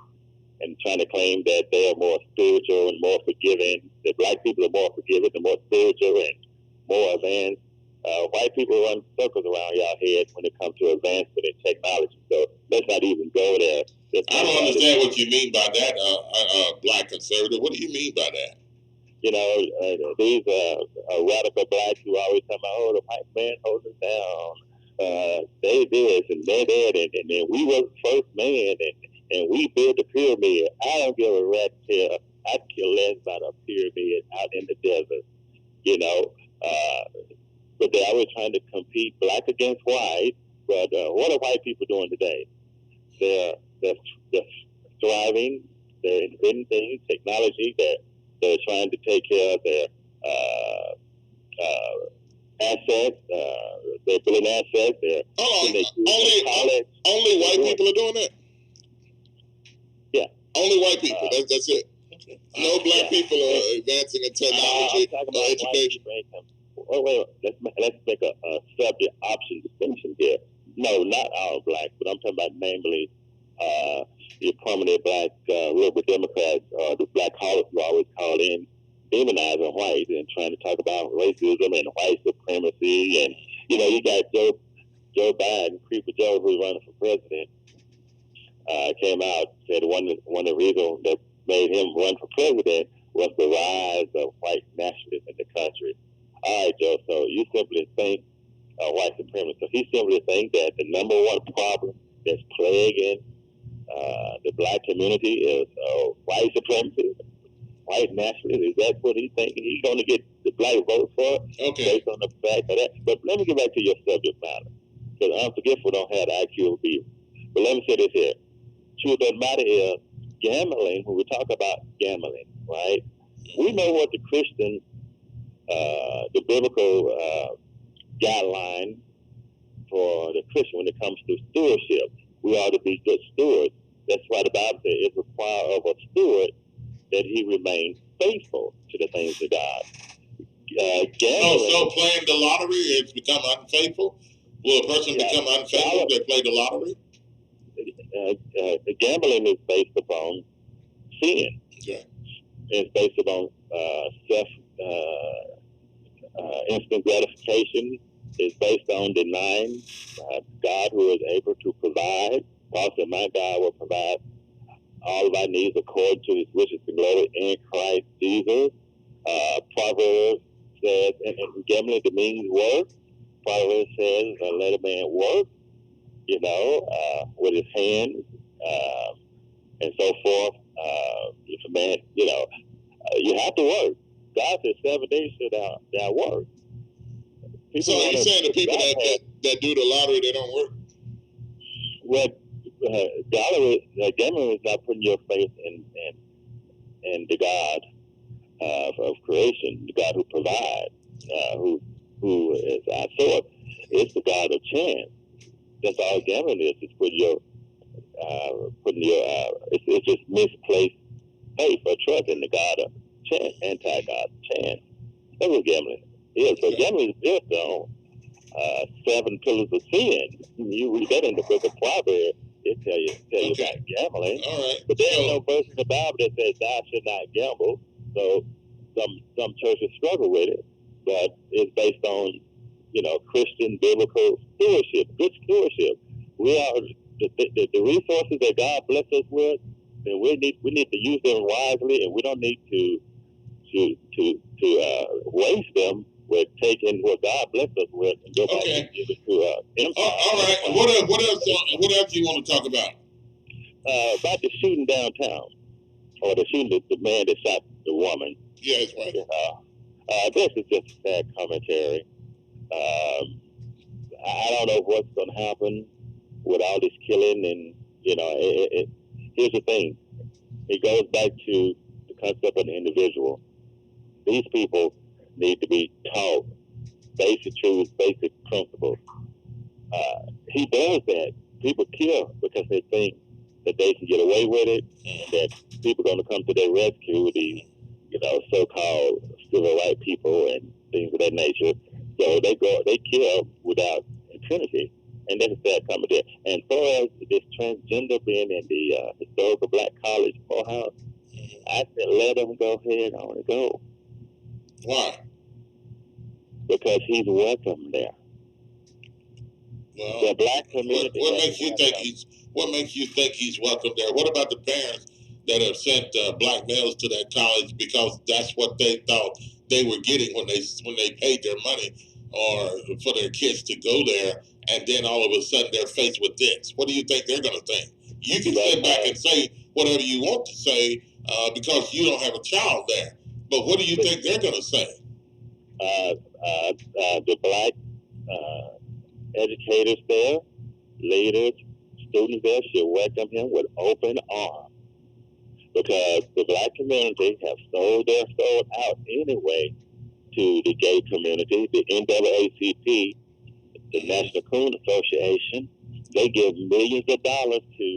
and trying to claim that they are more spiritual and more forgiving. The black people are more forgiving and more spiritual and more advanced. White people run circles around y'all heads when it comes to advancement in technology. So let's not even go there. I don't understand what you mean by that, Black Conservative. What do you mean by that? These radical blacks who always talk about, the white man holds us down. They this and they that, and then we were the first man, and we built the pyramid. I don't give a rat tail. I'd kill less about a pyramid out in the desert, But they're always trying to compete black against white. But what are white people doing today? They're striving. They're inventing things, technology. They're trying to take care of their assets. They're building assets. Only white people are doing that? Yeah. Only white people. That's it. No black people are advancing in technology or education. Wait. Let's make a subject option distinction here. No, not all blacks, but I'm talking about namely your prominent black liberal Democrats, the black callers who always call in demonizing whites and trying to talk about racism and white supremacy. And you got Joe Biden, Creeper Joe, who's running for president, came out and said one of the reasons that made him run for president was the rise of white nationalism in the country. All right, Joe, so you simply think white supremacy. So he simply thinks that the number one problem that's plaguing the black community is white supremacy, white nationalism. Is that what he thinks he's going to get the black vote for? Okay. Based on the fact of that. But let me get back to your subject matter, because unforgivable don't have the IQ of people. But let me say this here. Truth of the matter is, gambling, when we talk about gambling, right? We know what the Christian, the biblical guideline for the Christian when it comes to stewardship. We ought to be good stewards. That's why the Bible says it's required of a steward that he remain faithful to the things of God. Gambling. So playing the lottery has become unfaithful? Will a person become unfaithful if they play the lottery? Gambling is based upon sin. Okay. It's based upon instant gratification. It's based on denying God, who is able to provide. Paul said, "My God will provide all of our needs according to His riches and glory in Christ Jesus." Proverbs says, and gambling means work. Proverbs says, "Let a man work, with his hands, and so forth." If a man, you have to work. God said 7 days should thou work. So are you saying the people that do the lottery, they don't work? Well, gambling is not putting your faith in the God of creation, the God who provides, who is our source. It's the God of chance. That's all gambling is. It's it's just misplaced faith or trust in the God anti-God chant. That was gambling. Yeah, so gambling is built on 7 pillars of sin. You read that in the book of Proverbs. It tell you about gambling. All right. But there ain't no verse in the Bible that says thou should not gamble. So some churches struggle with it, but it's based on Christian biblical stewardship, good stewardship. We are the resources that God bless us with, and we need to use them wisely, and we don't need to waste them with taking what God bless us with and go back and give it to empire. All right. What else do you want to talk about? About the shooting downtown, or the shooting the man that shot the woman. Yeah, that's right. This is just a sad commentary. I don't know what's going to happen with all this killing, and here's the thing. It goes back to the concept of the individual. These people need to be taught basic truths, basic principles. He does that. People kill because they think that they can get away with it, and that people are going to come to their rescue, these so-called civil rights people and things of that nature. So they kill without impunity, and that's a sad comedy. And as far as this transgender being in the historical black college courthouse, I said let him go ahead on and go. Why? Because he's welcome there. Well, the black community. What makes you think he's welcome there? What about the parents that have sent black males to that college because that's what they thought they were getting when they paid their money or for their kids to go there, and then all of a sudden they're faced with this? What do you think they're going to think? You can sit back and say whatever you want to say because you don't have a child there, but what do you think they're going to say? The black educators there, leaders, students there should welcome him with open arms, because the black community have sold their soul out anyway to the gay community, the NAACP, the National Coon Association. They give millions of dollars to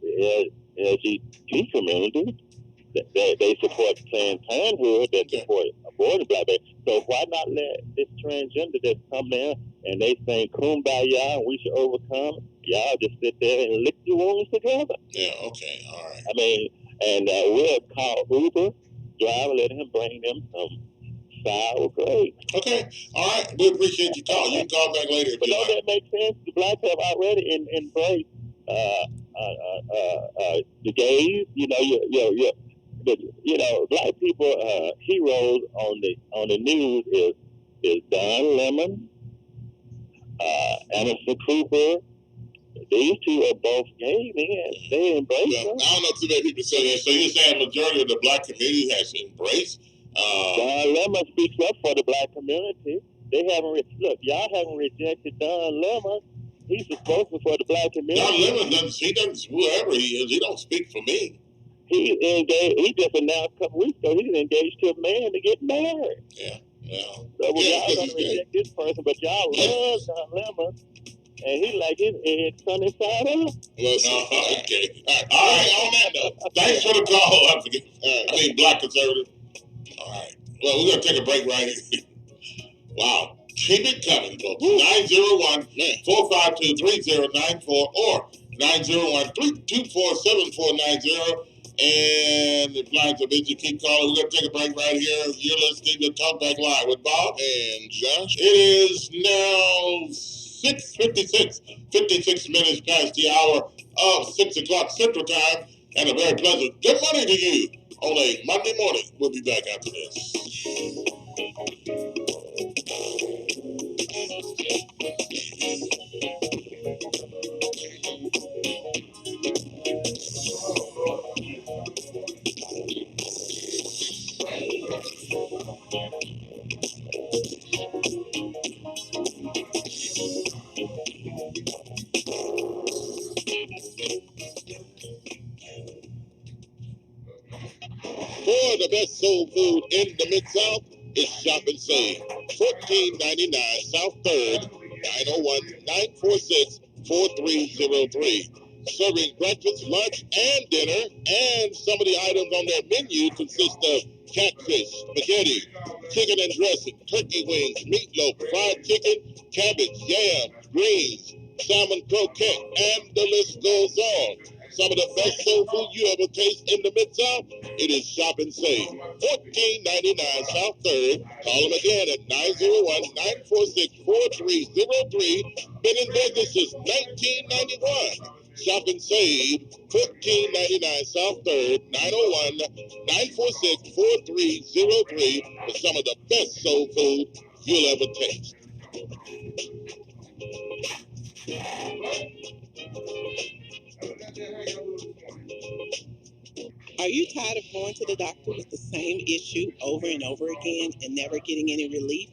the LGBT community. They support Planned Parenthood, that support aborted black babies. So why not let this transgender that's come there and they sing Kumbaya and we should overcome? Y'all just sit there and lick your wounds together. Yeah, okay, all right. I mean, and we'll call Uber driver, let him bring them some sour grapes. Okay, all right. We appreciate your call. You can call back later if but you don't like. That make sense? The blacks have already embraced the gays. Black people heroes on the news is Don Lemon, Anderson Cooper. These two are both gay men. They embrace them. I don't know too many people say that. So you're saying the majority of the black community has embraced? Don Lemon speaks up for the black community. They haven't y'all haven't rejected Don Lemon. He's the spokesman for the black community. Don Lemon doesn't, whoever he is, he don't speak for me. He just announced a couple weeks ago he's engaged to a man to get married. Yeah, well. So y'all gonna reject this person, but y'all love Don Lemon. And he like his head sun inside out. Well, no, okay. All right, on that note, thanks for the call. Black conservative. All right. Well, we're going to take a break right here. Wow. Keep it coming, folks. 901-452-3094 or 901-324-7490. And the lines are busy. Keep calling. We're going to take a break right here. You're listening to Talkback Live with Bob and Josh. It is now 6:56, 56 minutes past the hour of 6 o'clock Central Time, and a very pleasant good morning to you on a Monday morning. We'll be back after this. For the best soul food in the Mid-South, it's Shop and Save. 1499 South 3rd, 901-946-4303. Serving breakfast, lunch, and dinner. And some of the items on their menu consist of catfish, spaghetti, chicken and dressing, turkey wings, meatloaf, fried chicken, cabbage, yams, greens, salmon croquette, and the list goes on. Some of the best soul food you ever taste in the Mid-South? It is Shop and Save. 1499 South 3rd. Call them again at 901-946-4303. Been in business since 1991. Shop and Save. 1499 South 3rd. 901-946-4303 for some of the best soul food you'll ever taste. Are you tired of going to the doctor with the same issue over and over again and never getting any relief?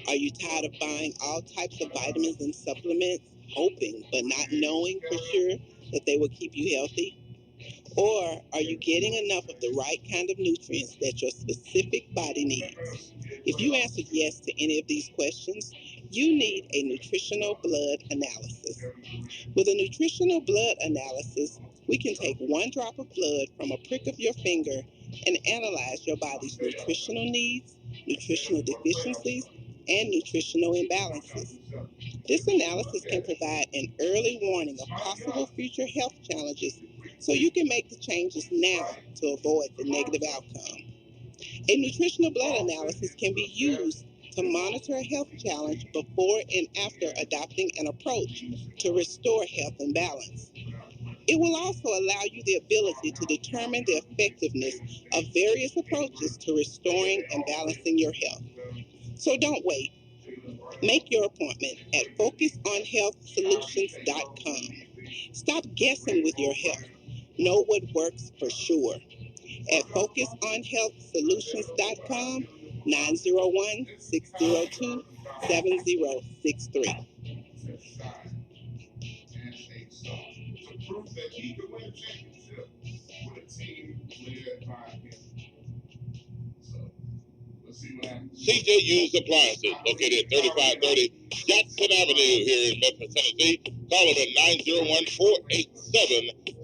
Are you tired of buying all types of vitamins and supplements, hoping but not knowing for sure that they will keep you healthy? Or are you getting enough of the right kind of nutrients that your specific body needs? If you answered yes to any of these questions, you need a nutritional blood analysis. With a nutritional blood analysis, we can take one drop of blood from a prick of your finger and analyze your body's nutritional needs, nutritional deficiencies, and nutritional imbalances. This analysis can provide an early warning of possible future health challenges so you can make the changes now to avoid the negative outcome. A nutritional blood analysis can be used to monitor a health challenge before and after adopting an approach to restore health and balance. It will also allow you the ability to determine the effectiveness of various approaches to restoring and balancing your health. So don't wait. Make your appointment at FocusOnHealthSolutions.com. Stop guessing with your health. Know what works for sure. At FocusOnHealthSolutions.com, 901-602-7063. To prove that he can win a championship with a team led by him. So let's see what happens. CJU's Appliances, located at 3530 Jackson Avenue here in Memphis, Tennessee. Call them at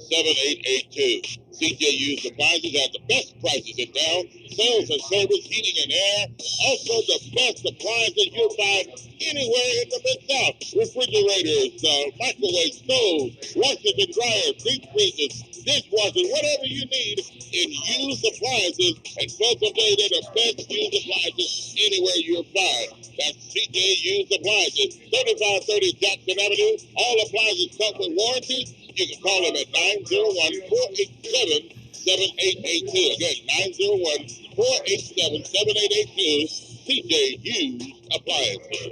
901-487-7882. CJU's Appliances has the best prices in town. Sales and service, heating and air. Also the best appliances you'll find anywhere in the Mid-South. Refrigerators, microwave stoves, washers and dryers, deep freezers, dishwashers, whatever you need in used appliances. And folks will tell you they're the best used appliances anywhere you'll find. That's CJ Used Appliances, 3530 Jackson Avenue. All appliances come with warranty. You can call them at 901-487-7882. Again, 901-487-7882. CJ Used Appliances.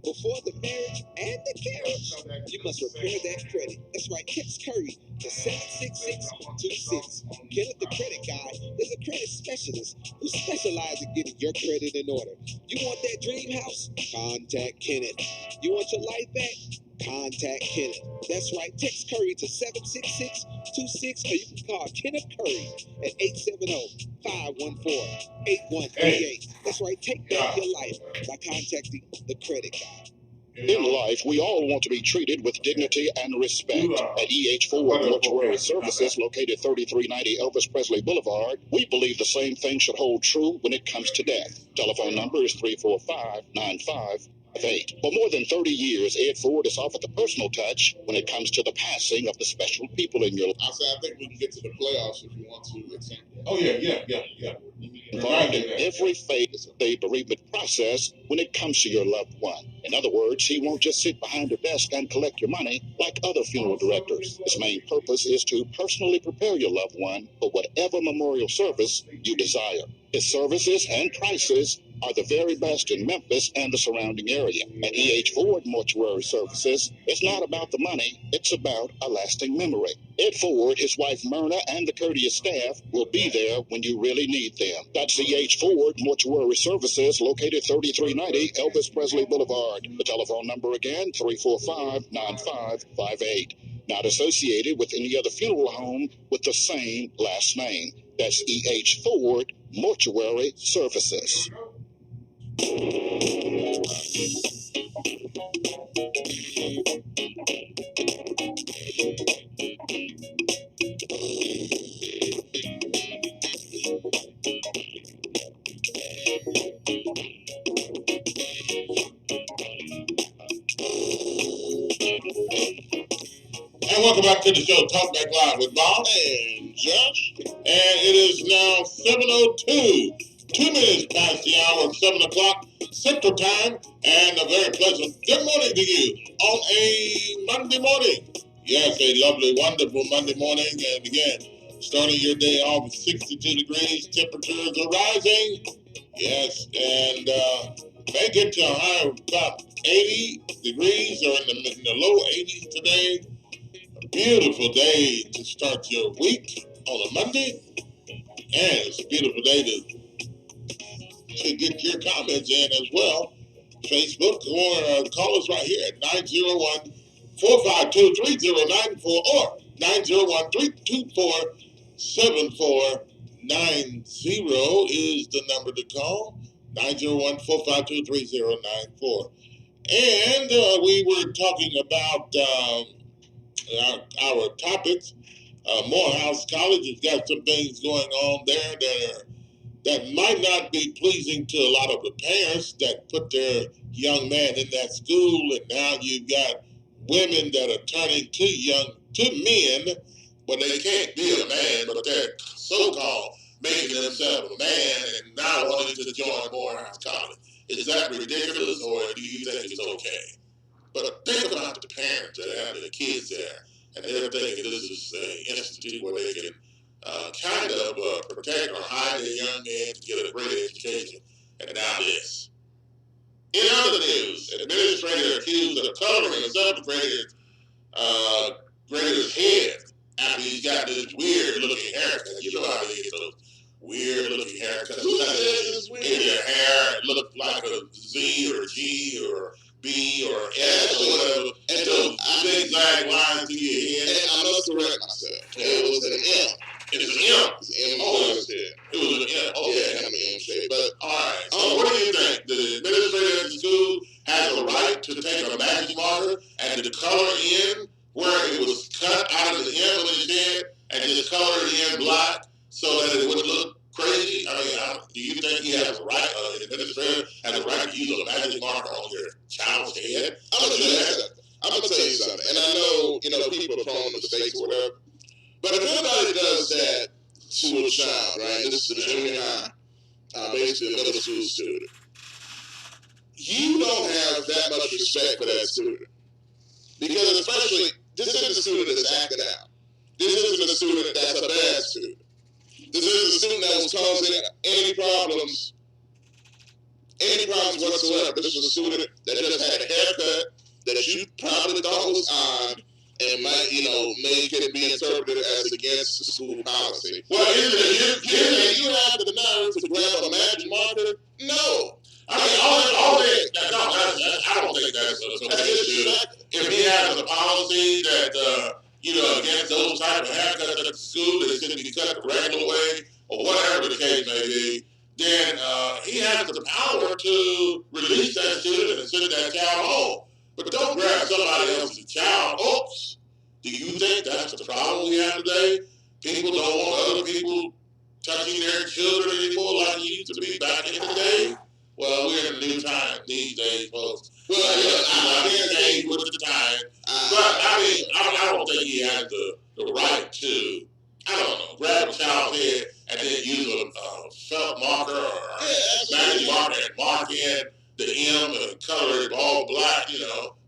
Before the marriage and the carriage, you must repair that credit. That's right, text Curry to 76626. Kenneth the Credit Guy is a credit specialist who specializes in getting your credit in order. You want that dream house? Contact Kenneth. You want your life back? Contact Kenneth. That's right, text Curry to 76626, or you can call Kenneth Curry at 870-514-8138. That's right, take back your life by contacting the Credit Guy. In life, we all want to be treated with dignity and respect. At EH Ford Mortuary Services, located 3390 Elvis Presley Boulevard, we believe the same thing should hold true when it comes to death. Telephone number is 345-9558. For more than 30 years, Ed Ford has offered the personal touch when it comes to the passing of the special people in your life. I think we can get to the playoffs if you want to attempt that. Oh, yeah. Involved in every phase of the bereavement process when it comes to your loved one. In other words, he won't just sit behind a desk and collect your money like other funeral directors. His main purpose is to personally prepare your loved one for whatever memorial service you desire. His services and prices are the very best in Memphis and the surrounding area. At EH Ford Mortuary Services, it's not about the money, it's about a lasting memory. Ed Ford, his wife Myrna, and the courteous staff will be there when you really need them. That's EH Ford Mortuary Services, located 3390 Elvis Presley Boulevard. The telephone number again, 345-9558. Not associated with any other funeral home with the same last name. That's EH Ford Mortuary Services. And welcome back to the show, Talkback Live with Bob And Josh. And it is now 7:02. 2 minutes past the hour of 7 o'clock Central Time. And a very pleasant good morning to you on a Monday morning. Yes, a lovely, wonderful Monday morning. And again, starting your day off with 62 degrees. Temperatures are rising. Yes, and may get to a high of about 80 degrees or in the low 80s today. A beautiful day to start your week on a Monday. And it's a beautiful day to get your comments in as well. Facebook or call us right here at 901-452-3094 or 901-324-7490 is the number to call. 901-452-3094. And we were talking about our topics. Morehouse College has got some things going on there that might not be pleasing to a lot of the parents that put their young man in that school, and now you've got women that are turning too young to men, but they can't be a man, but they're so-called making themselves a man and now wanting to join Morehouse College. Is that ridiculous, or do you think it's okay? But think about the parents that have their kids there, and they're thinking this is an institute where they can kind of protect or hide their young man to get a great education. And now this. In other news, administrator accused of coloring a seventh grader's head after he's got this weird-looking haircut. You know how they get those weird-looking haircuts. His hair looked like a Z or G or B or S or whatever. And those zigzag lines through your head. And I must correct myself. It was an M. It was an M. It's an M. Oh, it was an M. Okay, Yeah. kind of an M shape. But all right. So what do you think? The administrator at the school has a right to take a magic marker and to color in where it was cut out of the M of his head and just color it in black so that it would look crazy? I mean, do you think he has a right, the administrator has a right to use a magic marker on your child's head? I'm going to tell you something. And I know, people are prone to mistakes or whatever. But if anybody does that to a child, right, this is a junior high, basically a middle school student, you don't have that much respect for that student. Because especially, this isn't a student that's acting out. This isn't a student that's a bad student. This isn't a student that was causing any problems whatsoever. This was a student that just had a haircut that you probably thought was odd and might, may can be interpreted as against the school policy. Well, you have the nerve to grab a magic marker? No. I mean, all that. I don't think that's an issue. If he has a policy that, against those type of haircuts at the school, that it should be cut the regular way, or whatever the case may be, then he has the power to release that student and send that child home. But don't grab somebody else's child. Oops. Do you think that's the problem we have today? People don't want other people touching their children anymore like it used to be back in the day? Well, we're in a new time these days, folks. Well, I can't with the time. But, I don't think he has the right to, grab a child's head and then use a felt marker or magic marker and mark in the M and color it all black,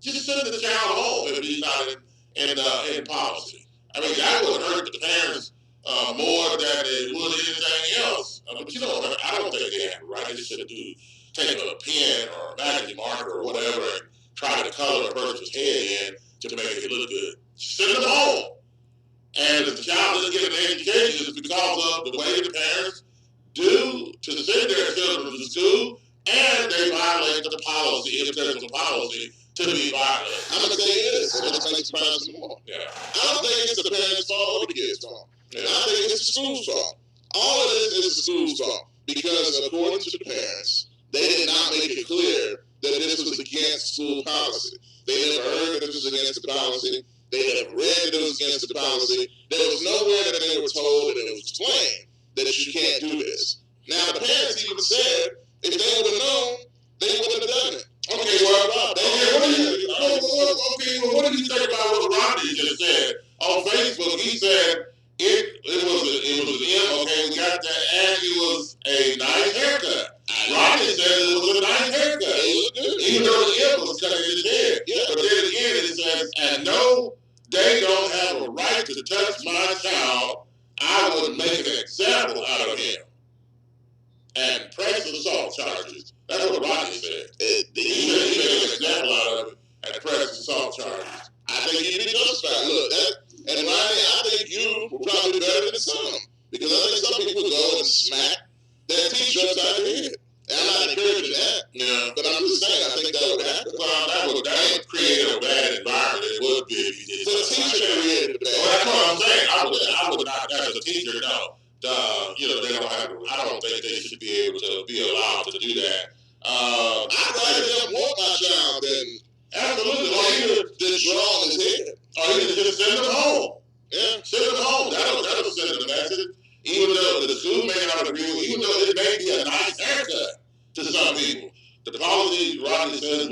Just send the child home if he's not in policy. I mean, that would hurt the parents more than it would anything else. But, I don't think they have a right. They should take a pen or a magic marker or whatever and try to color a person's head in to make it look good. Send them home. And if the child doesn't get an education, it's because of the way the parents do to send their children to school, and they violate the policy, if there's a policy to be violated. I'm going to say this, and it's like surprise some more. Yeah. I don't think it's the parents' fault or the kids' fault. Yeah. I think it's the school's fault. All of this is the school's fault. Because according to the parents, they did not make it clear that this was against school policy. They never heard that this was against the policy. They never read that it was against the policy. There was nowhere that they were told and it was explained that you can't do this. Now, the parents even said if they would have known, they wouldn't have done it. Okay, well, what do you okay, well, what do you think about what Rodney just said on Facebook? He said it was an M. Okay, we got that, and it was a nice haircut. Rodney said it was a nice haircut, even though the M was cut in his head. Yeah. But then again, it says, and no, they don't have a right to touch my child. I would make an example out of him and press assault charges. That's what Rodney said. He made an example out of it and press assault charges. I think you'd be justified. Look, and Rodney, I think you were probably better than some. Because I think some people go and smack that teacher upside the head. And I'm not encouraging that. Yeah. But I'm just saying, I think that would happen. Well, that would create a bad environment. It would be if you did the teacher created the bad. Well, that's what I'm saying. I would not, as a teacher, no. They don't have. I don't think they should be able to be allowed to do that. I'd rather them want my child than absolutely. Or either just draw on his head, or either just send them home. Yeah, send them home. That'll send a message. Even though the school may not agree with, even though it may be a nice haircut to some people, the policy Rodney says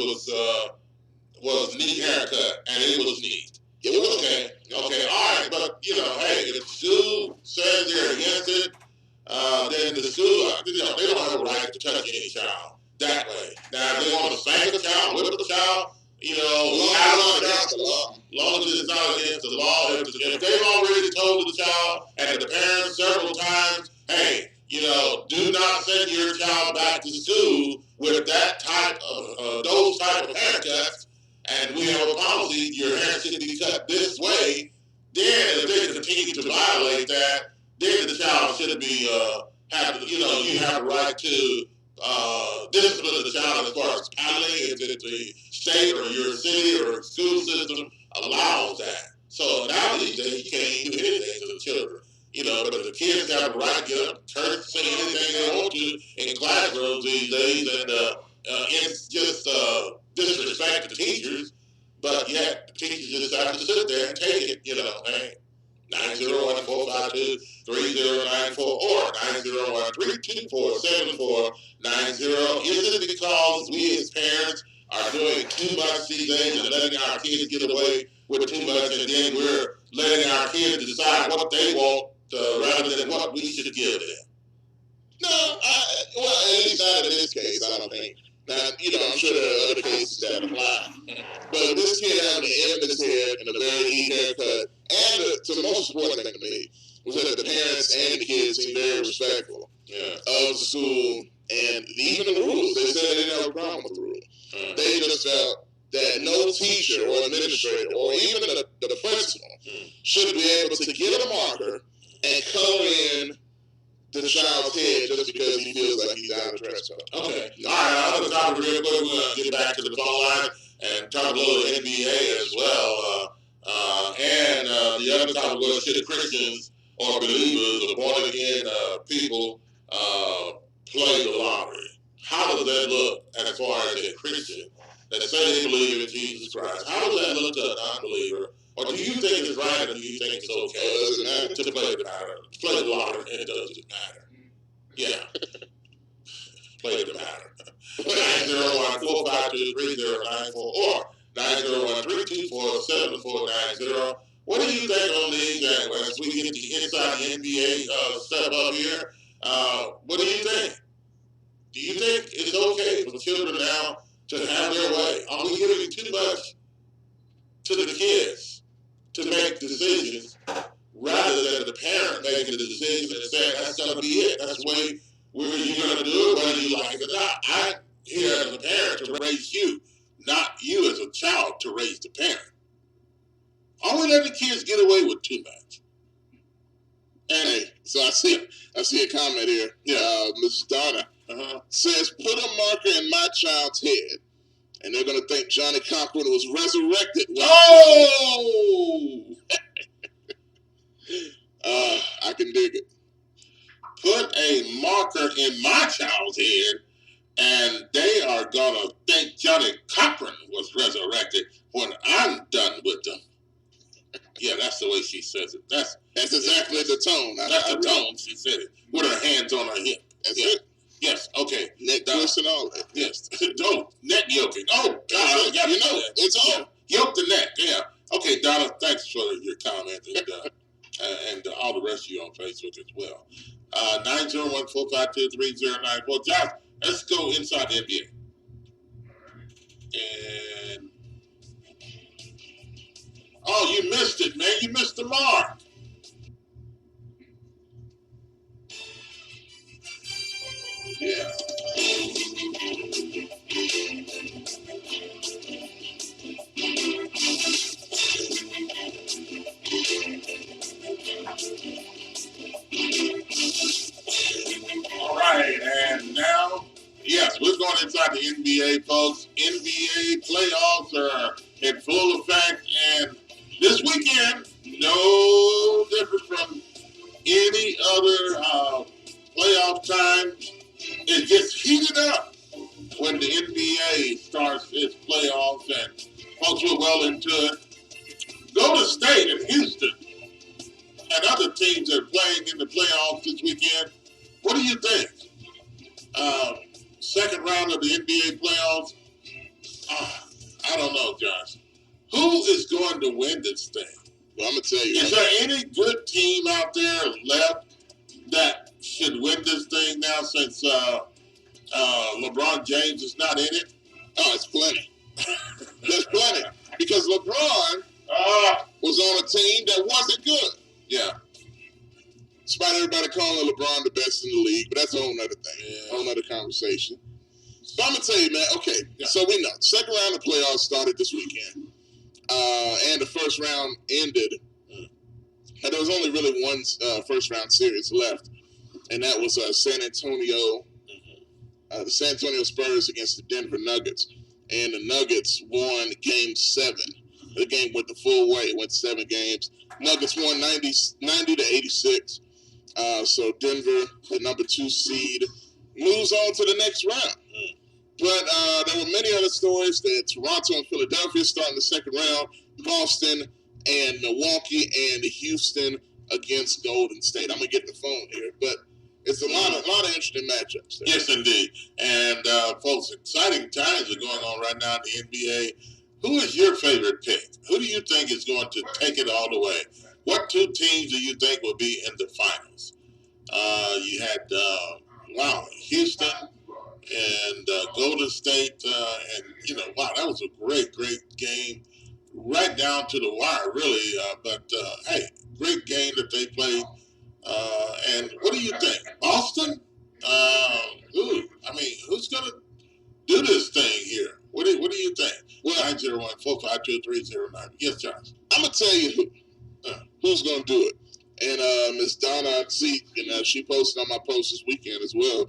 was neat haircut, and it was neat. It was okay, all right, but hey, if the school says they're against it, then the school, they don't have a right to touch any child that way. Now, if they want to spank a child, whip a child, long as it's not against the law, if they've already told the child and the parents several times, hey, do not send your child back to school with that type of those type of haircuts. And we have a policy, your hair should be cut this way. Then if they continue to violate that, then the child should be you have the right to discipline the child as far as paddling if the state or your city or school system allows that. So now these days you can't even do anything to the children. But the kids have a right to get up, curse, say anything they want to in classrooms these days, and it's just disrespect to teachers. But yet the teachers just have to sit there and take it. Hey, 901-452-3094 or 901-324-7490. Is it because we as parents are doing too much these days and letting our kids get away with too much, and then we're letting our kids decide what they want rather than what we should give them? No, at least not in this case, I don't think. Now, I'm sure there are other cases that apply. But this kid having an M in his head and a very neat haircut, and the most important thing to me was that the parents and the kids seemed very respectful of the school and even the rules. They said they didn't have a problem with the rule. They just felt that no teacher or administrator or even the principal should be able to get a marker and color in the child's head just because he feels like he's out of dress code. Okay. All right. On the topic real quick, we're going to get back to the phone line and talk a little NBA as well. And the other topic was, should Christians or believers or born-again people play the lottery? How does that look as far as a Christian that say they believe in Jesus Christ? How does that look to a non-believer? Or do you think it's right, or do you think it's okay to play the lottery? It doesn't matter. Yeah. Play the matter. 901-452-3094 or 901-324-7490. What do you think on these? As we get the inside the NBA stuff up here, what do you think? Do you think it's okay for children now to have their way? Are we giving too much to the kids to make decisions rather than the parent making the decision and saying that's going to be it? That's the way you're going to do it, whether you like it or not. I'm here as a parent to raise you, not you as a child to raise the parent. Are we letting kids get away with too much? And so I see a comment here. Ms. Donna says, put a marker in my child's head, and they're going to think Johnny Cochran was resurrected. I can dig it. Put a marker in my child's head, and they are going to think Johnny Cochran was resurrected when I'm done with them. Yeah, that's the way she says it. That's exactly the tone. That's the tone she said it, with her hands on her hip. That's it. Yes, okay. Neck twist and all that. Yes. Don't. Neck yoking. Oh, God. It's all. Yoke the neck, yeah. Okay, Donna, thanks for your comment and all the rest of you on Facebook as well. 901-452-3094. Josh, let's go inside the NBA. And oh, you missed it, man. You missed the mark. Yeah. All right, and now, yes, we're going inside the NBA, folks. NBA playoffs are in full effect, and this weekend, no different from any other playoff time, it gets heated up when the NBA starts its playoffs, and folks are well into it. Golden State and Houston and other teams that are playing in the playoffs this weekend. What do you think? Second round of the NBA playoffs. I don't know, Josh. Who is going to win this thing? Well, I'm gonna tell you. Is there any good team out there left that should win this thing now since LeBron James is not in it? Oh, it's plenty. There's plenty. Because LeBron was on a team that wasn't good. Yeah. Despite everybody calling LeBron the best in the league, but that's a whole nother thing. Yeah. A whole nother conversation. But I'm going to tell you, man, okay, so we know. Second round of playoffs started this weekend. And the first round ended. And there was only really one first round series left. And that was San Antonio, the San Antonio Spurs against the Denver Nuggets. And the Nuggets won Game 7. The game went the full way. It went 7 games. Nuggets won 90 to 86. So Denver, the number 2 seed, moves on to the next round. But there were many other stories that Toronto and Philadelphia starting the second round, Boston and Milwaukee and Houston against Golden State. I'm going to get the phone here, but it's a lot of interesting matchups there. Yes, indeed. And, folks, exciting times are going on right now in the NBA. Who is your favorite pick? Who do you think is going to take it all the way? What 2 teams do you think will be in the finals? You had, Houston and Golden State. And, that was a great game. Right down to the wire, really. But hey, great game that they played. And what do you think? Boston? Who's going to do this thing here? What do you think? Well, 901-452-3094. Yes, Josh. I'm going to tell you who's going to do it. And Miss Donna, she posted on my post this weekend as well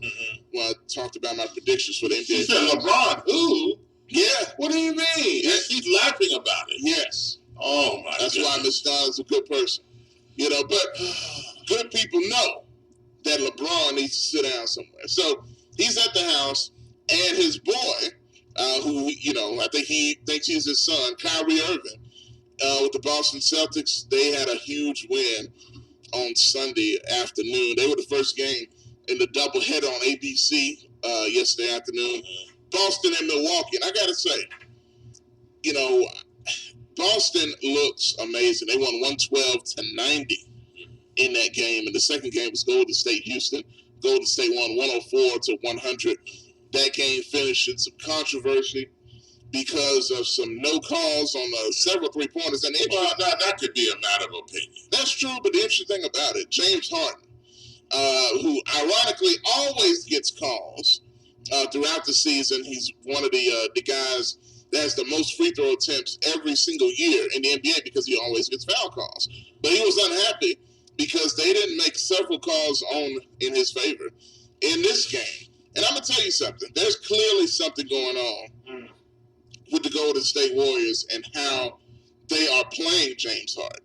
when I talked about my predictions for the NBA. She said, LeBron, who? Yeah. What do you mean? And she's laughing about it. Yes. Oh, my That's goodness. why Miss Donna's a good person. But good people know that LeBron needs to sit down somewhere. So he's at the house, and his boy, who, I think he thinks he's his son, Kyrie Irving, with the Boston Celtics, they had a huge win on Sunday afternoon. They were the first game in the doubleheader on ABC yesterday afternoon. Boston and Milwaukee. And I got to say, Boston looks amazing. They won 112-90 in that game. And the second game was Golden State Houston. Golden State won 104-100. That game finished in some controversy because of some no calls on several 3-pointers. And that could be a matter of opinion. That's true, but the interesting thing about it, James Harden, who ironically always gets calls throughout the season. He's one of the guys that has the most free throw attempts every single year in the NBA because he always gets foul calls. But he was unhappy because they didn't make several calls in his favor in this game. And I'm going to tell you something. There's clearly something going on with the Golden State Warriors and how they are playing James Harden.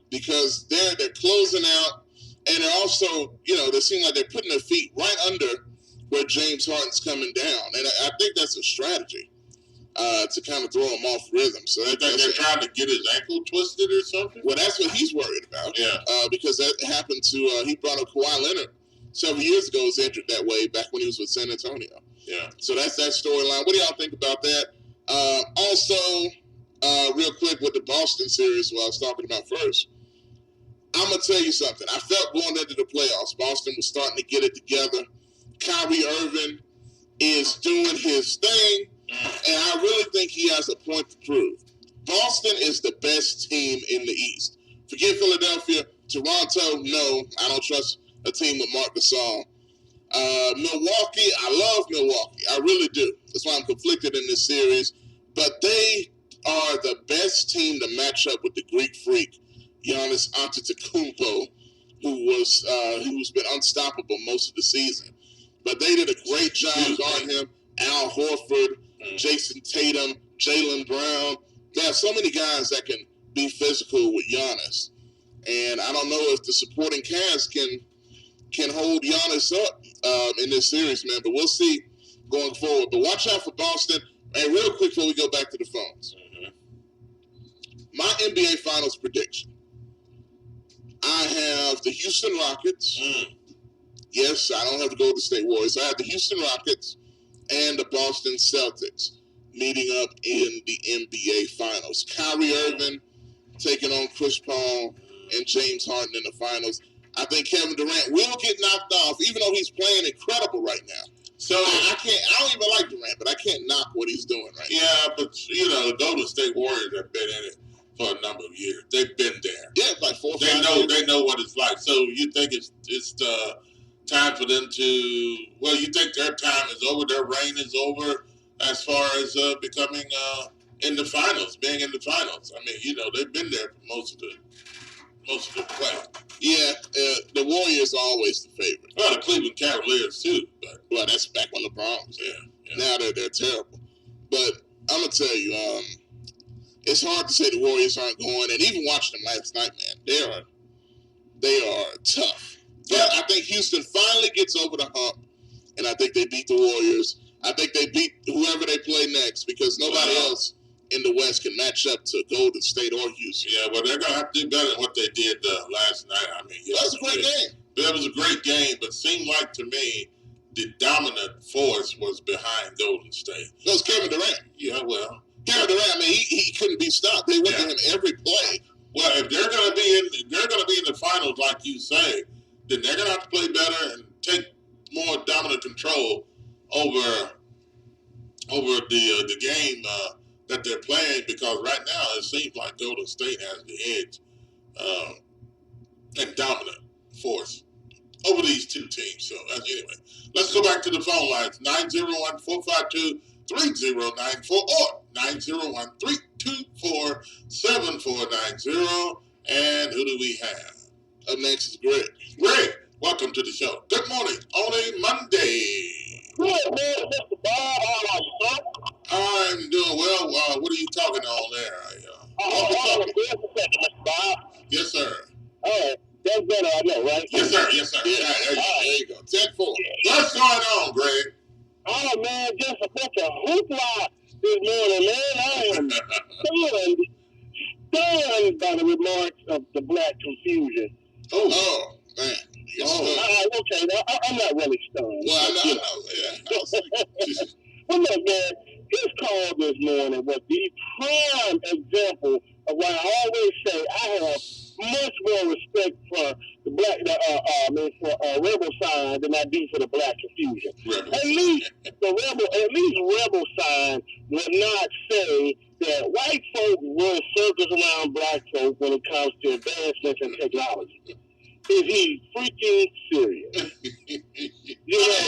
Because they're closing out, and they're also, they seem like they're putting their feet right under where James Harden's coming down. And I think that's a strategy to kind of throw him off rhythm. So they're trying to get his ankle twisted or something? Well, that's what he's worried about. Yeah. Because that happened to, he brought up Kawhi Leonard several years ago, was injured that way back when he was with San Antonio. Yeah. So that's that storyline. What do y'all think about that? Also, real quick with the Boston series, what I was talking about first. I'm going to tell you something. I felt going into the playoffs, Boston was starting to get it together. Kyrie Irving is doing his thing, and I really think he has a point to prove. Boston is the best team in the East. Forget Philadelphia. Toronto, no. I don't trust a team with Marc Gasol. Milwaukee, I love Milwaukee. I really do. That's why I'm conflicted in this series. But they are the best team to match up with the Greek freak, Giannis Antetokounmpo, who's been unstoppable most of the season. But they did a great job guarding him. Al Horford, Jason Tatum, Jaylen Brown. There are so many guys that can be physical with Giannis. And I don't know if the supporting cast can hold Giannis up in this series, man. But we'll see going forward. But watch out for Boston. And real quick before we go back to the phones. My NBA Finals prediction. I have the Houston Rockets. Yes, I don't have the Golden State Warriors. I have the Houston Rockets and the Boston Celtics meeting up in the NBA Finals. Kyrie Irving taking on Chris Paul and James Harden in the finals. I think Kevin Durant will get knocked off, even though he's playing incredible right now. So I don't even like Durant, but I can't knock what he's doing right now. Yeah, but the Golden State Warriors have been in it for a number of years. They've been there. Yeah, like 4 or 5 years. They know what it's like. So you think it's time for them to? Well, you think their time is over? Their reign is over as far as becoming in the finals, being in the finals. I mean, they've been there for most of the play. Yeah, the Warriors are always the favorite. Well, the Cleveland Cavaliers too, but that's back when LeBron was there. Yeah. Now they're terrible. But I'm gonna tell you, it's hard to say the Warriors aren't going. And even watching them last night, man, they are tough. But I think Houston finally gets over the hump, and I think they beat the Warriors. I think they beat whoever they play next because nobody else in the West can match up to Golden State or Houston. Yeah, well, they're going to have to do better than what they did last night. I mean, that was a great game. That was a great game, but it seemed like to me the dominant force was behind Golden State. That was Kevin Durant. Yeah, well. Kevin Durant, I mean, he couldn't be stopped. They went to him every play. Well, if they're going to be in the finals, like you say, then they're going to have to play better and take more dominant control over the game that they're playing, because right now it seems like Golden State has the edge and dominant force over these two teams. So anyway, let's go back to the phone lines, 901-452-3094 or 901-324-7490. And who do we have? Up next is Greg. Greg, welcome to the show. Good morning on a Monday. Good morning, Mr. Bob. How are you, sir? I'm doing well. What are you talking on there? Hold on just a second, Mr. Bob. Yes, sir. All right. That's better, I know, right? Yes, sir. Yes, sir. Yeah, there you go. 10-4. What's going on, Greg? Oh, man, just a bunch of hoopla this morning, man. I am stunned by the remarks of the black confusion. Oh man. Okay, I'm not really stunned. Well, I know. Yeah. Well, look, man, his call this morning was the prime example of why I always say I have much more respect for the black, rebel sign than I do for the black confusion. Rebel. At least rebel sign would not say that white folk run circles around black folk when it comes to advancements in technology. Is he freaking serious?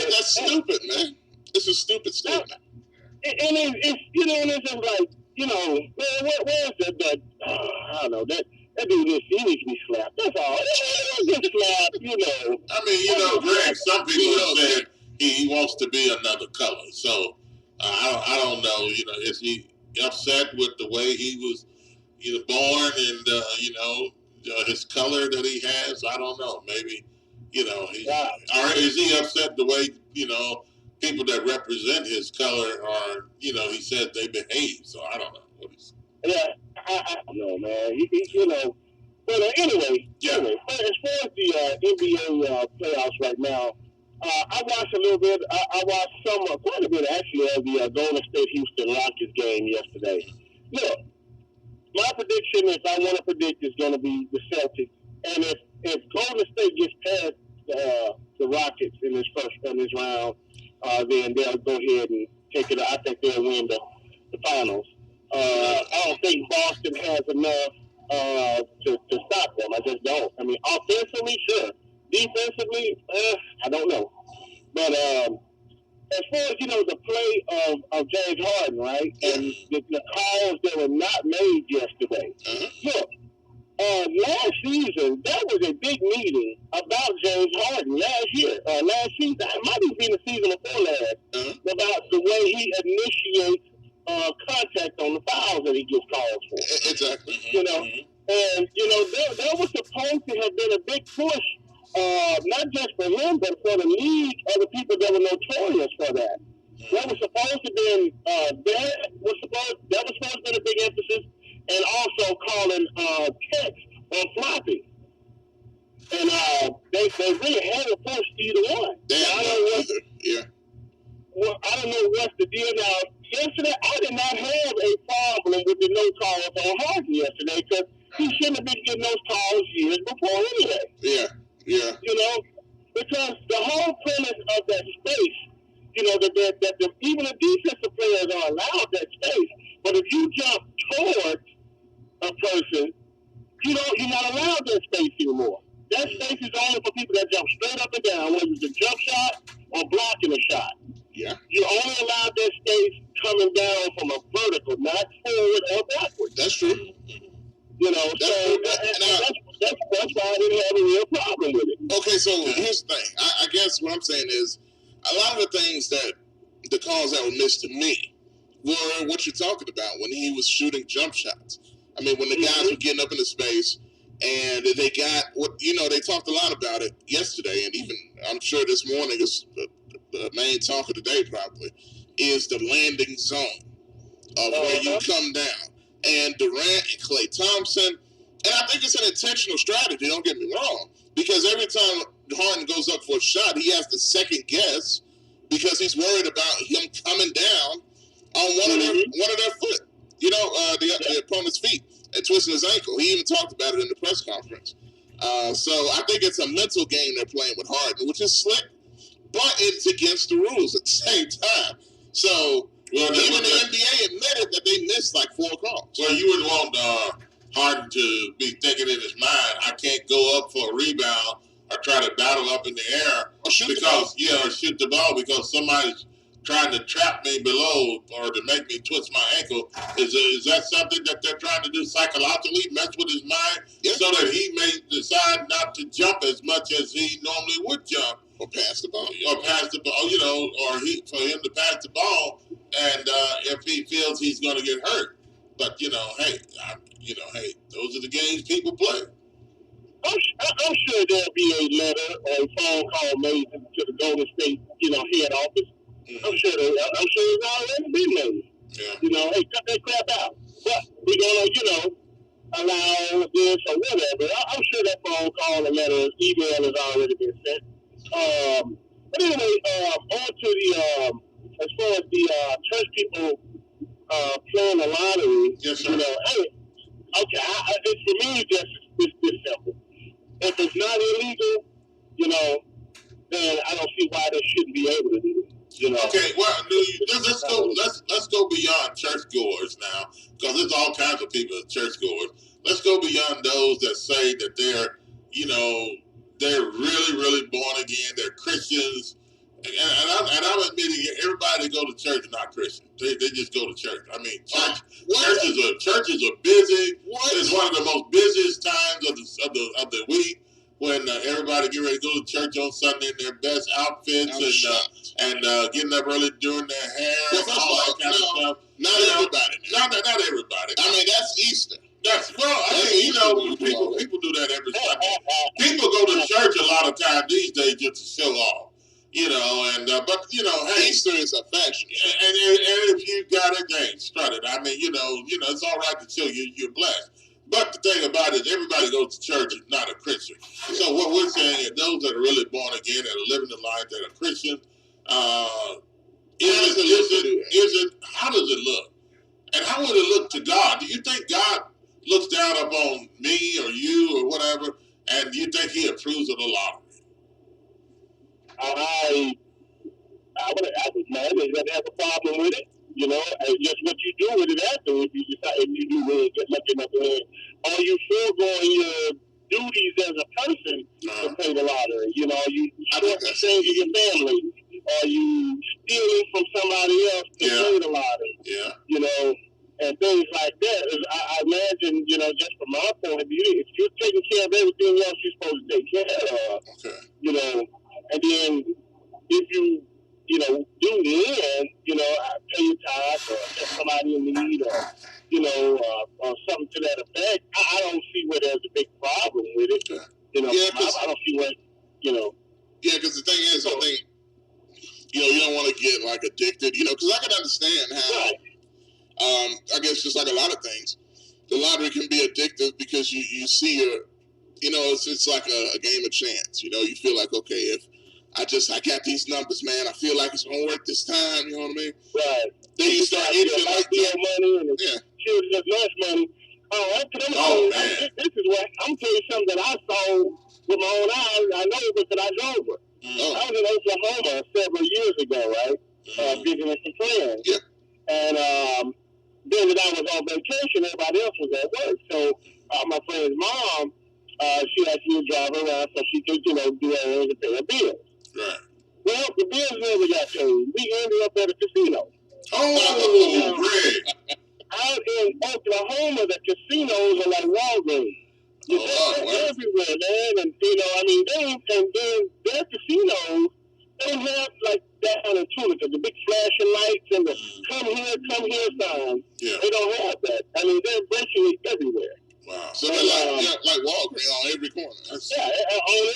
That's stupid, man. It's a stupid statement. And it's it's just like, man, where's the I don't know, that dude, he needs to be slapped. That's all. Just slapped, I mean, Greg, some people have said he wants to be another color. So I don't know, is he upset with the way he was born and, his color that he has? I don't know. Maybe, or is he upset the way, people that represent his color are, he said they behave. So I don't know what he's. Yeah, I don't know, man. But anyway, as far as the NBA playoffs right now, I watched a little bit. I watched quite a bit actually of the Golden State Houston Rockets game yesterday. Look, my prediction, if I want to predict, is going to be the Celtics. And if Golden State gets past the Rockets in this round, then they'll go ahead and take it. I think they'll win the finals. I don't think Boston has enough to stop them. I just don't. I mean, offensively, sure. Defensively, I don't know. But as far as, the play of James Harden, right, and the calls that were not made yesterday. Look, last season, there was a big meeting about James Harden last season. It might have been the season before last, about the way he initiates contact on the fouls that he gets calls for. Exactly. And, there was supposed to have been a big push, not just for him, but for the league, other people that were notorious for that. That was supposed to be that was supposed to be a big emphasis, and also calling text on floppy. And they really haven't pushed either one. Well, I don't know what's the deal now. Yesterday, I did not have a problem with the no calls on Harden yesterday, because he shouldn't have been getting those calls years before anyway. Yeah. Because the whole premise of that space, that even the defensive players are allowed that space. But if you jump towards a person, you're not allowed that space anymore. That space is only for people that jump straight up and down, whether it's a jump shot or blocking a shot. Yeah. You only allow that space coming down from a vertical, not forward or backward. That's true. That's why I didn't have a real problem with it. Okay, so here's the thing. I guess what I'm saying is, a lot of the things that the calls that were missed to me were what you're talking about when he was shooting jump shots. I mean, when the guys were getting up into space and they got they talked a lot about it yesterday, and even I'm sure this morning is the main talk of the day probably, is the landing zone of where you come down. And Durant and Klay Thompson, and I think it's an intentional strategy, don't get me wrong, because every time Harden goes up for a shot, he has to second guess because he's worried about him coming down on one of their foot, the opponent's feet, and twisting his ankle. He even talked about it in the press conference. So I think it's a mental game they're playing with Harden, which is slick, but it's against the rules at the same time. So even the NBA admitted that they missed like 4 calls. Well, you would want Harden to be thinking in his mind, I can't go up for a rebound or try to battle up in the air or shoot the ball because somebody's trying to trap me below or to make me twist my ankle. Is that something that they're trying to do psychologically, mess with his mind, so that he may decide not to jump as much as he normally would jump? Or pass the ball. Or for him to pass the ball, and if he feels he's going to get hurt. But, those are the games people play. I'm sure there'll be a letter or a phone call made to the Golden State, head office. I'm sure it's already been made. Yeah. Hey, cut that crap out. But we're going to, allow this or whatever. I'm sure that phone call and letter, email has already been sent. But anyway, on to the, as far as the church people playing the lottery, yes, sir. For me, it's this simple. If it's not illegal, then I don't see why they shouldn't be able to do it. Okay, well, let's go beyond churchgoers now, because there's all kinds of people churchgoers. Let's go beyond those that say that they're really, really born again. They're Christians, and I'm admitting everybody that go to church is not Christian. They just go to church. I mean, churches are busy. It's one of the most busiest times of the week. When everybody get ready to go to church on Sunday in their best outfits and getting up early doing their hair and all that kind of stuff. Not everybody. Not everybody. I mean, that's Easter. People do that every Sunday. People go to church a lot of times these days just to show off. Hey, Easter is a fashion. And if you got it, they ain't strutted. I mean, it's all right to show you're blessed. But the thing about it is everybody goes to church is not a Christian. So what we're saying is those that are really born again, that are living the life that are Christians, how does it look? And how would it look to God? Do you think God looks down upon me or you or whatever, and you think he approves of the lottery? I would man, they doesn't have a problem with it. You know, and just what you do with it after, if you decide, if you do really get lucky enough to win, are you foregoing your duties as a person to pay the lottery? You know, are you shortchanging your family? Are you stealing from somebody else to pay the lottery? Yeah. You know, and things like that. I imagine, you know, just from my point of view, if you're taking care of everything else you're supposed to take care of, you know, and then if you know, do win, you know, pay your tithes or help somebody in need or, you know, or something to that effect, I don't see where there's a big problem with it. You know, I don't see where, you know. Yeah, because the thing is, I think, you know, you don't want to get, like, addicted, you know, because I can understand how, I guess just like a lot of things, the lottery can be addictive because you see you know, it's like a game of chance. You know, you feel like, okay, if I got these numbers, man, I feel like it's gonna work this time. You know what I mean? Right. Then you start itching like money and children's lunch money. This is what I'm telling you something that I saw with my own eyes. I know it because I drove her. I was in Oklahoma several years ago, right? Visiting some friends. Yeah. And then when I was on vacation, everybody else was at work. So my friend's mom, she asked me to drive her around so she could, you know, do her errands and pay her bills. Right. Well, the bills never got paid. We ended up at a casino. Oh, Greg. Out in Oklahoma, the casinos are like Walgreens. They're everywhere, man. And, you know, I mean, then their casinos, they don't have, like, down in Tunica, the big flashing lights and the come here signs. Yeah. They don't have that. I mean, they're virtually everywhere. Wow. So they're like Walgreens on every corner. On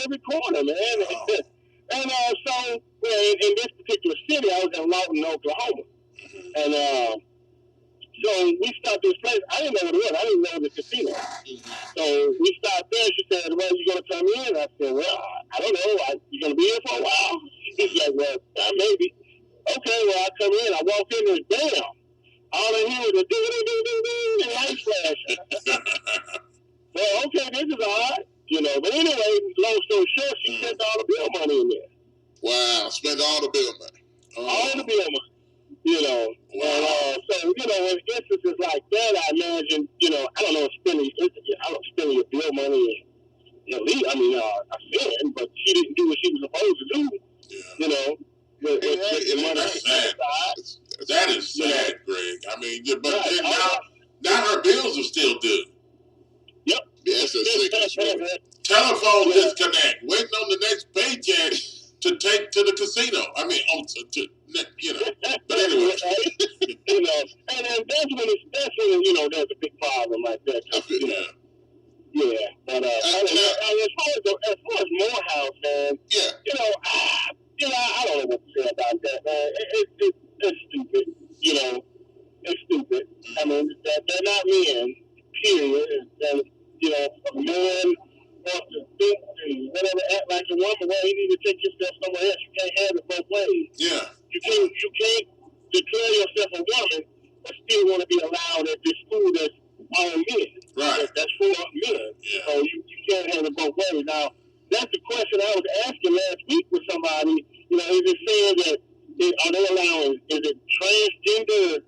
every corner, man. Wow. And so, in this particular city, I was in Lawton, Oklahoma. And so we stopped this place. I didn't know what it was. I didn't know it was a casino. So we stopped there. She said, well, you going to come in? I said, well, I don't know. You going to be here for a while? She's like, well, maybe. Okay, well, I come in. I walk in and bam. All I hear was a ding-ding-ding-ding-ding and lights flashing. Well, okay, this is odd. You know, but anyway, long story short, she spent all the bill money in there. Wow, spent all the bill money. All the bill money. You know, and so, you know, in instances like that, I imagine, you know, I don't know if spending your bill money is illegal. I mean, a sin, but she didn't do what she was supposed to do. Yeah. You know, that's sad. That is sad, Greg. I mean, but now her bills are still due. Yep. Yeah, that's a sick. Telephone disconnect. Waiting on the next paycheck to take to the casino. I mean, you know. But anyway, you know, and that's when you know there's a big problem like that. Yeah. But as far as Morehouse, man, you know, I don't know what to say about that, man. It's stupid. You know, it's stupid. I mean, they're not men. Period. And you know, a man wants to think and whatever, act like a woman. Well, you need to take yourself somewhere else. You can't have it both ways. Yeah. You can't declare yourself a woman but still want to be allowed at this school that's all men. Right. That's for men. Yeah. So you can't have it both ways. Now, that's the question I was asking last week with somebody. You know, is it saying that are they allowing, is it transgender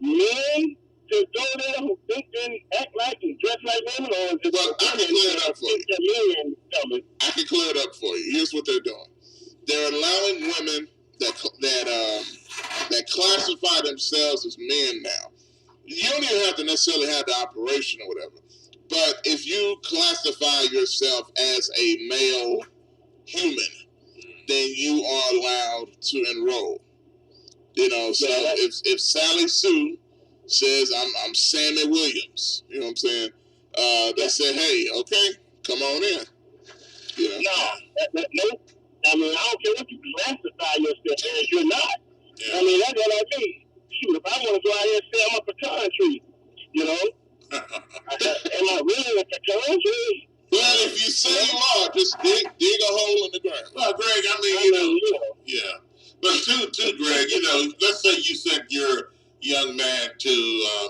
men to go there who think and act like and dress like women, or is it I can clear it up for you. I can clear it up for you. Here's what they're doing. They're allowing women that classify themselves as men now. You don't even have to necessarily have the operation or whatever. But if you classify yourself as a male human, then you are allowed to enroll. You know, so if Sally Sue says I'm Sammy Williams, you know what I'm saying? They say, hey, okay, come on in. You know? No. I mean, I don't care what you classify yourself as, you're not. Yeah. I mean, that's what I mean. Shoot, if I want to go out here and say I'm a pecan tree, you know? Am I really a pecan tree? Well, if you say you are, just dig a hole in the ground. Well, Greg, I mean, you know. Yeah. But too, Greg, you know, let's say you sent your young man to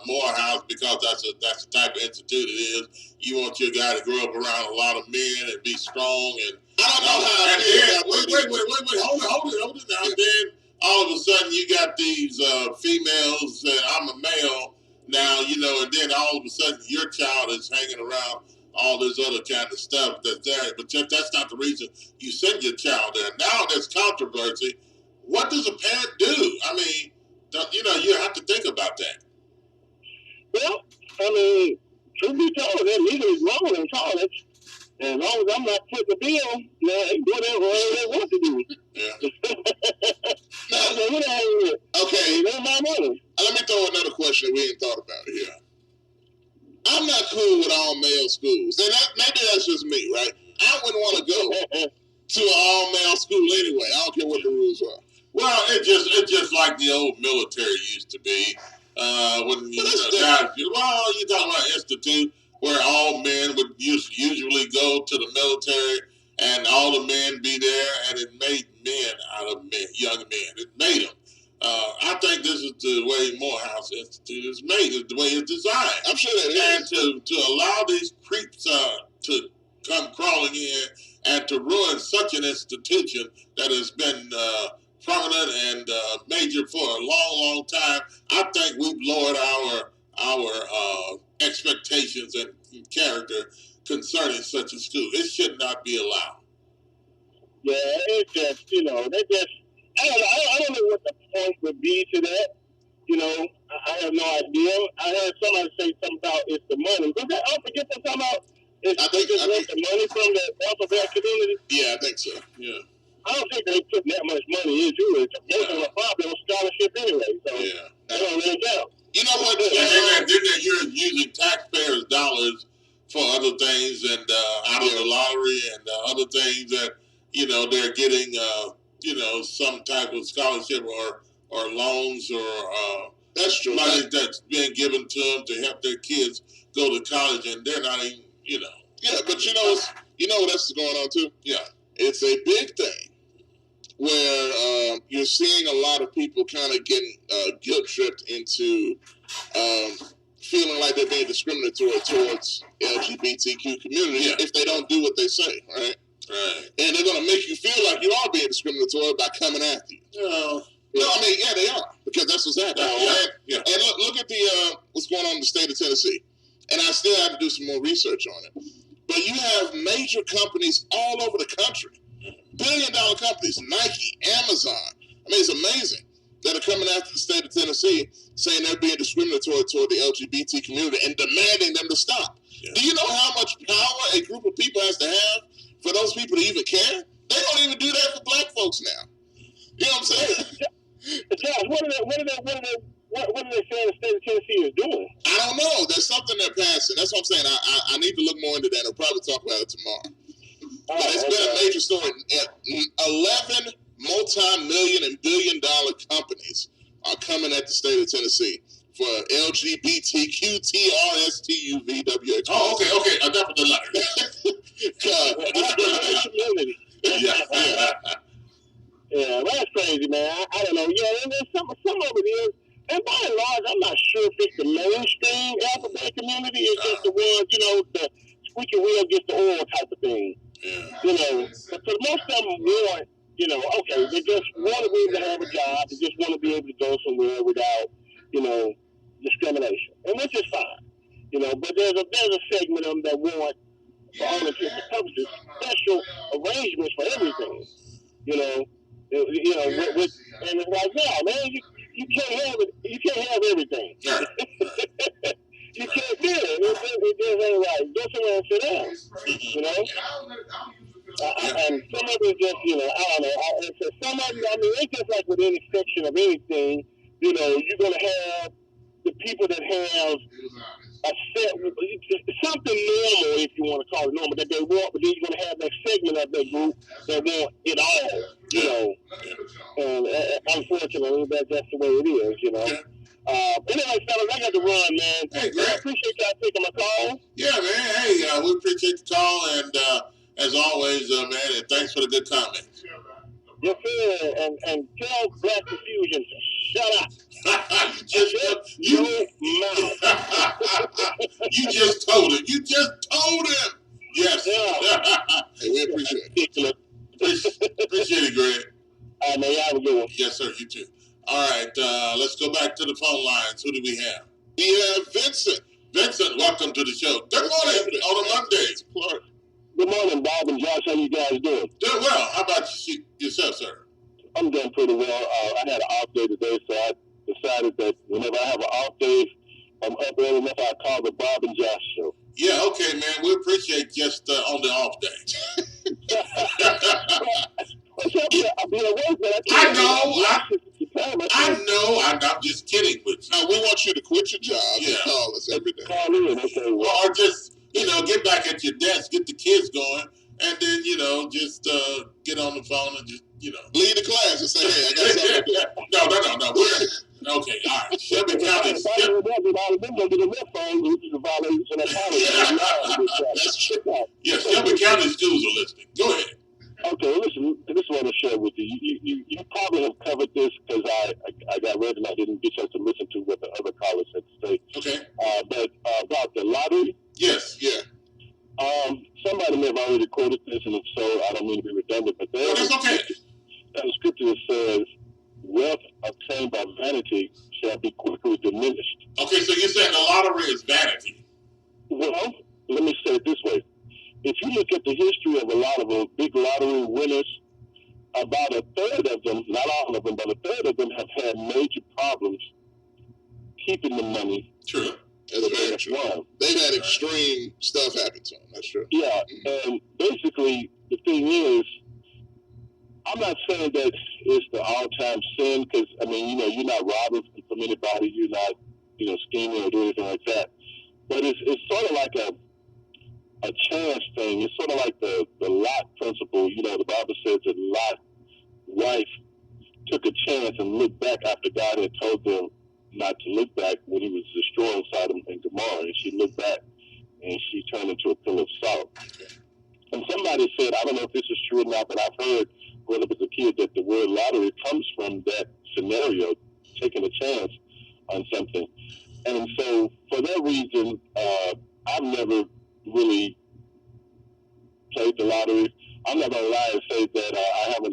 Morehouse, because that's the type of institute it is. You want your guy to grow up around a lot of men and be strong. And I don't know how. And then, wait, hold it now. Then all of a sudden you got these females, and I'm a male now, and then all of a sudden your child is hanging around all this other kind of stuff that's there. But that's not the reason you send your child there. Now there's controversy. What does a parent do? I mean, you have to think about that. Well, I mean, truth be told, they're legally grown in college. And as long as I'm not putting the bill, they do whatever they want to do. Yeah. Okay, they're my money. Let me throw another question that we ain't thought about here. I'm not cool with all male schools, and maybe that's just me, right? I wouldn't want to go to an all male school anyway. I don't care what the rules are. Well, it's just like the old military used to be. When you're talking about institute where all men would usually go to the military and all the men be there, and it made men out of men, young men. It made them. I think this is the way Morehouse Institute is made, is the way it's designed. I'm sure that is. And to allow these creeps to come crawling in and to ruin such an institution that has been prominent and major for a long, long time, I think we've lowered our expectations and character concerning such a school. It should not be allowed. Yeah, it's just, I don't know what the point would be to that. I have no idea. I heard somebody say something about it's the money. Was that, I forget what they're talking about? I think the money from the alphabet community. Yeah, I think so. Yeah. I don't think they put that much money into it. Most of them are probably on scholarship anyway. So I don't really count. You know what? And then you're using taxpayers' dollars for other things, and out of the lottery and other things that they're getting some type of scholarship or loans or that's true. Money that's being given to them to help their kids go to college, and they're not even Yeah, but you know what else is going on too? Yeah, it's a big thing where you're seeing a lot of people kind of getting guilt tripped into feeling like they're being discriminatory towards LGBTQ community if they don't do what they say, right? Right. And they're going to make you feel like you are being discriminatory by coming after you. No, I mean, yeah, they are, because that's what's happening. And look at the what's going on in the state of Tennessee. And I still have to do some more research on it. But you have major companies all over the country, billion-dollar companies, Nike, Amazon. I mean, it's amazing that are coming after the state of Tennessee, saying they're being discriminatory toward the LGBT community and demanding them to stop. Yeah. Do you know how much power a group of people has to have for those people to even care? They don't even do that for black folks now. You know what I'm saying? Josh, what are they saying the state of Tennessee is doing? I don't know. There's something they're passing. That's what I'm saying. I need to look more into that. I'll probably talk about it tomorrow. But it's been a major story. 11 multi-million and billion-dollar companies are coming at the state of Tennessee for LGBTQTRSTUVW. Oh, okay. I definitely like it. Yeah, that's crazy, man. I don't know. Yeah, and some of it is. And by and large, I'm not sure if it's the mainstream alphabet community. It's just the ones, the squeaky wheel gets the oil type of thing. Yeah. But for most of them want, okay, they just want to be able to have a job. They just want to be able to go somewhere without, discrimination, and which is fine. But there's a segment of them that want, for all intents and purposes, special arrangements for everything. And it's like, no, man, you can't have it. You can't have everything. You can't do it. It just ain't right. Go somewhere and sit down. And some of it just, I don't know. Some of it, it's just like with any section of anything. You're gonna have the people that have a set, something normal, if you want to call it normal, that they want, but then you're going to have that segment of that group that want it all, And unfortunately, that's the way it is, Anyway, fellas, I got to run, man. Hey, Greg. I appreciate y'all taking my call. Yeah, man. Hey, we appreciate the call, and as always, man, and thanks for the good comments. Yes, sir. And tell Black Confusion to shut up. You You just told him. You just told him. Yes. Yeah. Hey, we appreciate it. Appreciate it, Greg. All right, man, y'all have a good one. Yes, sir. You too. All right. Let's go back to the phone lines. Who do we have? We have Vincent. Vincent, welcome to the show. Good morning on a Monday. Florida. Good morning, Bob and Josh. How you guys doing? Doing well. How about yourself, sir? I'm doing pretty well. I had an off day today, so I decided that whenever I have an off day, I'm up early enough, I call the Bob and Josh show. Yeah, okay, man. We appreciate just on the off day. I know. I'm just kidding with you. No, we want you to quit your job and call us every day. Call in, okay. Or just, get back at your desk, get the kids going, and then, just get on the phone and just, lead the class and say, hey, I got something to do. No. Okay, all right. Shelby County. That's true. Yeah, Shelby County schools are listening. Go ahead. Okay, listen, this is what I share with you. You probably have covered this because I got ready and I didn't get a chance to listen to what the other callers had to say. Okay. But about the lottery. Yes. Yeah. Somebody may have already quoted this, and if so, I don't mean to be redundant, but there's a scripture that says, wealth obtained by vanity shall be quickly diminished. Okay, so you're saying the lottery is vanity? Well, let me say it this way. If you look at the history of a lot of big lottery winners, about a third of them, not all of them, but a third of them have had major problems keeping the money. True. That's very true. They've had extreme stuff happen to them. That's true. Yeah, and basically the thing is, I'm not saying that it's the all-time sin because, you're not robbing from anybody. You're not, scheming or doing anything like that. But it's sort of like a chance thing. It's sort of like the Lot principle. The Bible says that Lot's wife took a chance and looked back after God had told them not to look back when he was destroying Sodom and Gomorrah. And she looked back and she turned into a pillar of salt. And somebody said, I don't know if this is true or not, but I've heard when I was a kid that the word lottery comes from that scenario, taking a chance on something. And so for that reason, I've never really played the lottery. I'm not going to lie and say that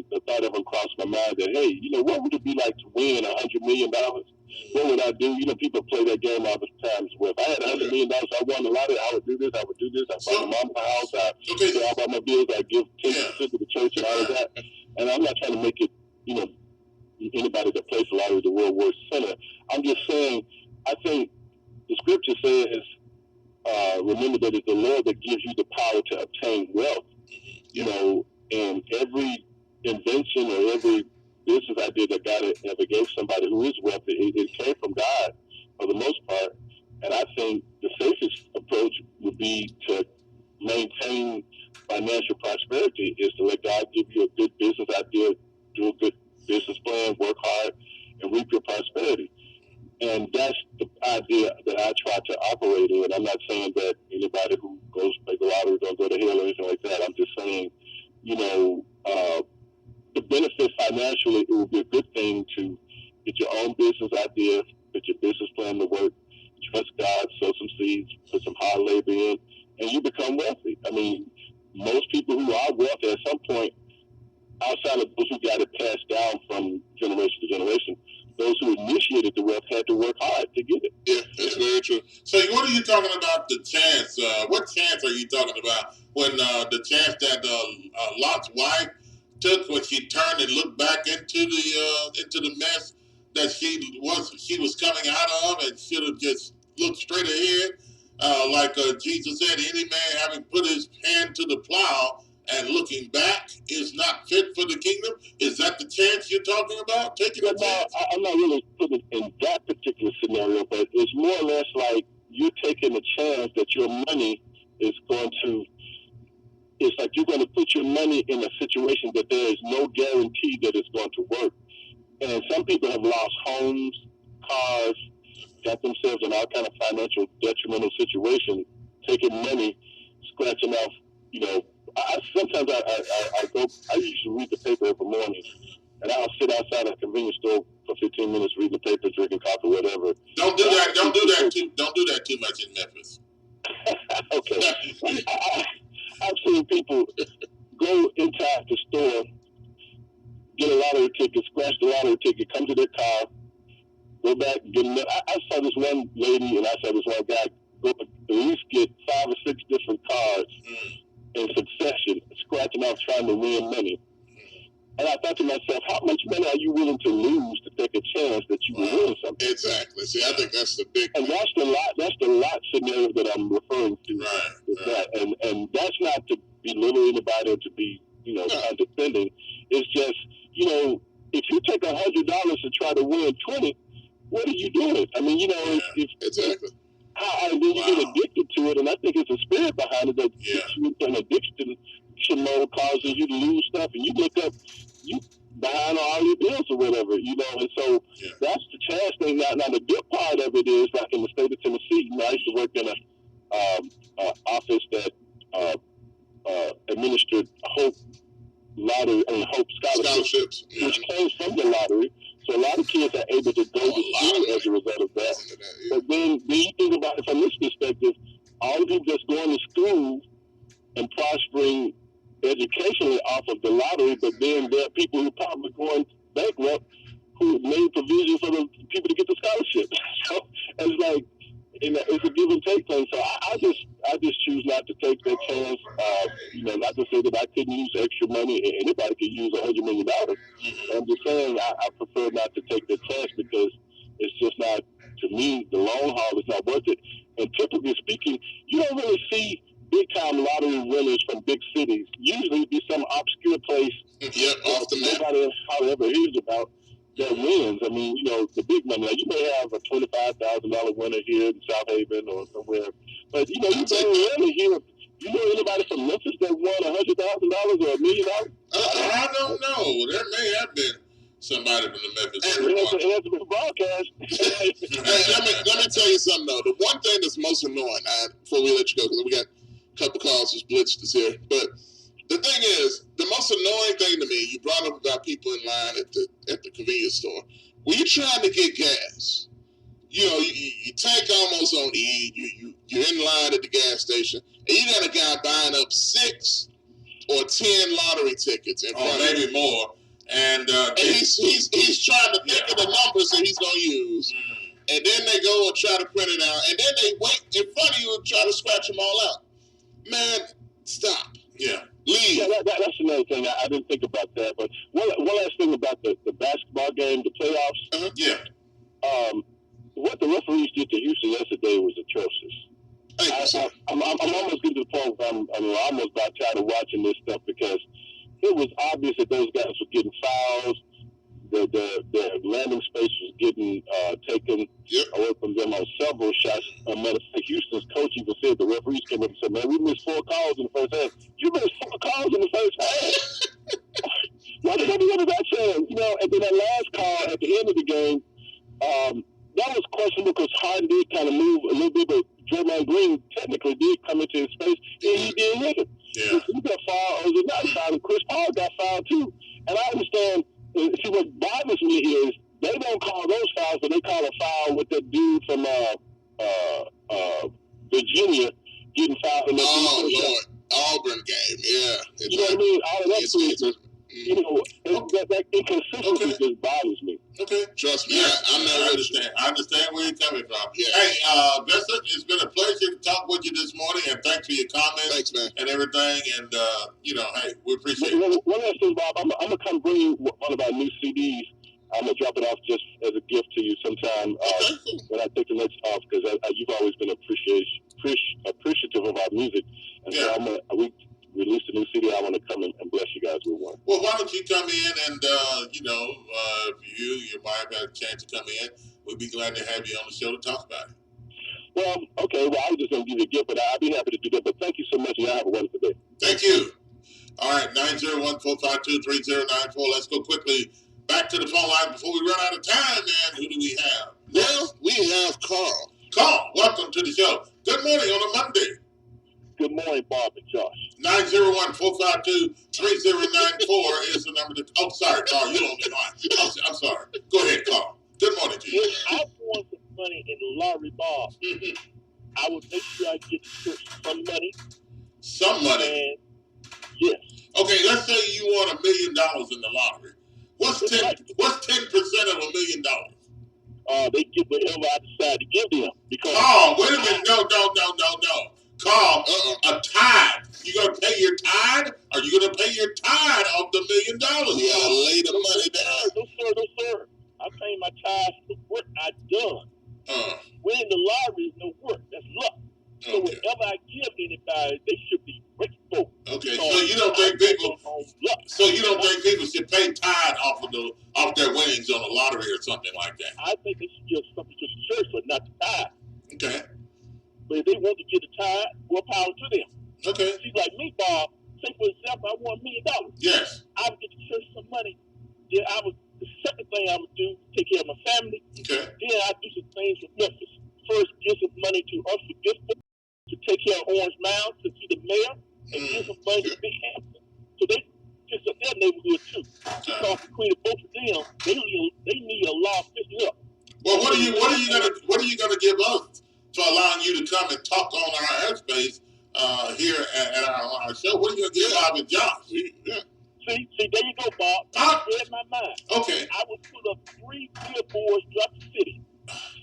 the thought haven't crossed my mind that, hey, what would it be like to win $100 million? What would I do? People play that game all the time as well. If I had $100 million, I won the lottery, I would do this, I would buy my mom a house, I'd pay all my bills, I'd give 10% to the church and all of that. And I'm not trying to make it, anybody that plays the lottery the world war sinner. I'm just saying, I think the scripture says, remember that it's the Lord that gives you the power to obtain wealth. And every invention or every business idea that God ever gave somebody who is wealthy, it came from God for the most part. And I think the safest approach would be to maintain financial prosperity, is to let God give you a good business idea, do a good business plan, work hard, and reap your prosperity. And that's the idea that I try to operate in. I'm not saying that anybody who goes to play the lottery don't go to hell or anything like that. I'm just saying, the benefit financially, it would be a good thing to get your own business idea, put your business plan to work, trust God, sow some seeds, put some hard labor in, and you become wealthy. Most people who are wealthy at some point, outside of those who got it passed down from generation to generation, those who initiated the wealth had to work hard to get it. Yeah, that's very true. So what are you talking about, the chance? What chance are you talking about when the chance that Lot's wife took when she turned and looked back into the mess that she was coming out of, and should have just looked straight ahead, like Jesus said, any man having put his hand to the plow and looking back is not fit for the kingdom? Is that the chance you're talking about? Taking a chance? I'm not really putting it in that particular scenario, but it's more or less like you're taking a chance that your money is going to, it's like you're going to put your money in a situation that there is no guarantee that it's going to work. And some people have lost homes, cars, got themselves in all kind of financial detrimental situations, taking money, scratching off, sometimes I used to read the paper every morning, and I'll sit outside a convenience store for 15 minutes reading the paper, drinking coffee, whatever. Don't do that. Don't do that too much in Memphis. Okay. I've seen people go inside the store, get a lottery ticket, scratch the lottery ticket, come to their car, go back, get another. I saw this one lady and I saw this one guy go at least get 5 or 6 different cards in succession, scratching off trying to win money. And I thought to myself, how much money are you willing to lose to take a chance that you will win something? Exactly. See, I think that's the big. And that's the lot scenario that I'm referring to. Right. That. And that's not to belittle anybody or to be, condescending. It's just, if you take $100 to try to win 20, what are you doing? I mean, exactly. And then you get addicted to it, and I think it's a spirit behind it that gets you into an addiction mode, causing you to lose stuff, and you look up, you behind all your bills or whatever, and so that's the chance thing. Now the good part of it is, like in the state of Tennessee, I used to work in a office that administered Hope lottery and Hope scholarships, which came from the lottery. So a lot of kids are able to go to school as a result of that. But then you think about it from this perspective, all the people that's going to school and prospering educationally off of the lottery, but then there are people who are probably going bankrupt who made provision for the people to get the scholarship. So it's like, it's a give and take thing. So I just choose not to take that chance. Not to say that I couldn't use extra money. Anybody could use $100 million. I'm just saying I prefer not to take that chance because it's just not, to me, the long haul is not worth it. And typically speaking, you don't really see big time lottery winners from big cities. Usually it'd be some obscure place off the map. Nobody else ever hears about that wins. I mean, the big money. Like you may have a $25,000 winner here in South Haven or somewhere, but you very rarely hear. You know anybody from Memphis that won $100,000 or $1 million? I don't know. There may have been somebody from the Memphis area. It has been broadcast. Hey, let me tell you something though. The one thing that's most annoying, before we let you go, because we got a couple calls, just blitzed us here, but the thing is, the most annoying thing to me, you brought up about people in line at the convenience store. When you're trying to get gas, you tank almost on E. You're in line at the gas station, and you got a guy buying up 6 or 10 lottery tickets in front of maybe more. And he's trying to think of the numbers that he's gonna use, and then they go and try to print it out, and then they wait in front of you and try to scratch them all out. Man, stop. Yeah. Leave. Yeah, that's another thing. I didn't think about that. But one last thing about the basketball game, the playoffs. Yeah. What the referees did to Houston yesterday was atrocious. I'm almost getting to the point where I'm almost about tired of watching this stuff because it was obvious that those guys were getting fouls. The landing space was getting taken away from them on several shots. Houston's coach even said, the referees came up and said, man, we missed 4 calls in the first half. You missed 4 calls in the first half? What is that saying? And then that last call at the end of the game, that was questionable because Harden did kind of move a little bit, but Draymond Green technically did come into his space, and he did hit it. Yeah. He got fouled, or was not fouled, and Chris Paul got fouled too. And I understand, see what bothers me is they don't call those fouls, but they call a foul with that dude from Virginia getting fouled in the Lord. Auburn game, yeah. You know what I mean? All of that that inconsistency just bothers me. Okay. Trust me, I understand where you're coming from. Yeah. Hey, Vincent, it's been a pleasure to talk with you this morning, and thanks for your comments. Thanks, man. And everything. And, hey, we appreciate it. One last thing, Bob. I'm going to come bring you one of our new CDs. I'm going to drop it off just as a gift to you sometime when I take the next off, because you've always been appreciative of our music. And so we released a new CD. I want to come and bless you guys with one. Well, why don't you come in and, if your wife had a chance to come in, we'd be glad to have you on the show to talk about it. Well, okay. Well, I was just going to give you a gift, but I'd be happy to do that. But thank you so much, and have a wonderful day. Thank you. All right, 901-452-3094. Let's go quickly back to the phone line before we run out of time, man. Who do we have? Well, we have Carl. Carl, welcome to the show. Good morning on a Monday. Good morning, Bob and Josh. 901-452-3094 is the number to. Oh, sorry, Carl. You don't need mine. I'm sorry. Go ahead, Carl. Good morning to you. If I won some money in the lottery, Bob, I would make sure I get the church some money. Some money? And yes. Okay, let's say you won $1 million in the lottery. What's 10% of $1 million? They get whatever I decide to give them. Because wait a minute. No. Carl, a tithe. You gonna pay your tithe? Are you gonna pay your tithe of the $1 million? You gotta lay the money down. No, sir. I pay my tithe for what I done. Winning the lottery is no work. That's luck. So whatever I give anybody, they should be grateful. Okay, so you don't think people? So you don't think people should pay tithe off their winnings on the lottery or something like that? I think they should give something to the church, but not the tithe. Okay. But if they want to get the tithe, more power to them. Okay. See, like me, Bob. Say for example, I won $1 million. Yes. I would get the church some money. Then the second thing I would do, take care of my family. Okay. Then I'd do some things for Memphis. First, give some money to us for Gifted to take care of Orange Mound, to see the mayor, and give some money to Big Hampton. So they fix up their neighborhood too. Because between the both of them, they need a lot of fixing up. Well, what are you gonna give us for allowing you to come and talk on our airspace here at our show? What are you gonna give Bob and Josh? Yeah. See, there you go, Bob. I read my mind. Okay. I would put up 3 billboards throughout the city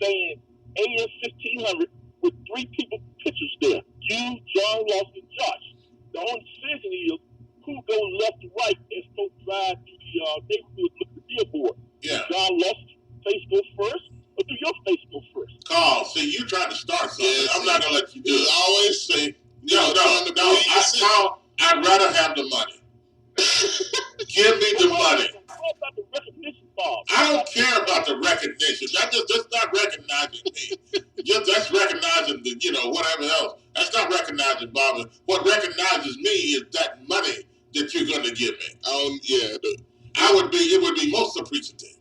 saying AM 1500 with 3 people pictures there. You, John, Ross, and Josh. The only decision is who goes left to right as folks drive through the neighborhood look at the billboard. Yeah. John Ross' face go first, or do your face go first? Carl, see, you trying to start something. Yeah, I'm not gonna let you do it. I always say, Carl, I'd rather have the money. Give me the money. What about the recognition, Bob? I don't care about the recognition. That's not recognizing me. That's recognizing whatever else. That's not recognizing Bob. What recognizes me is that money that you're going to give me. It would be most appreciative.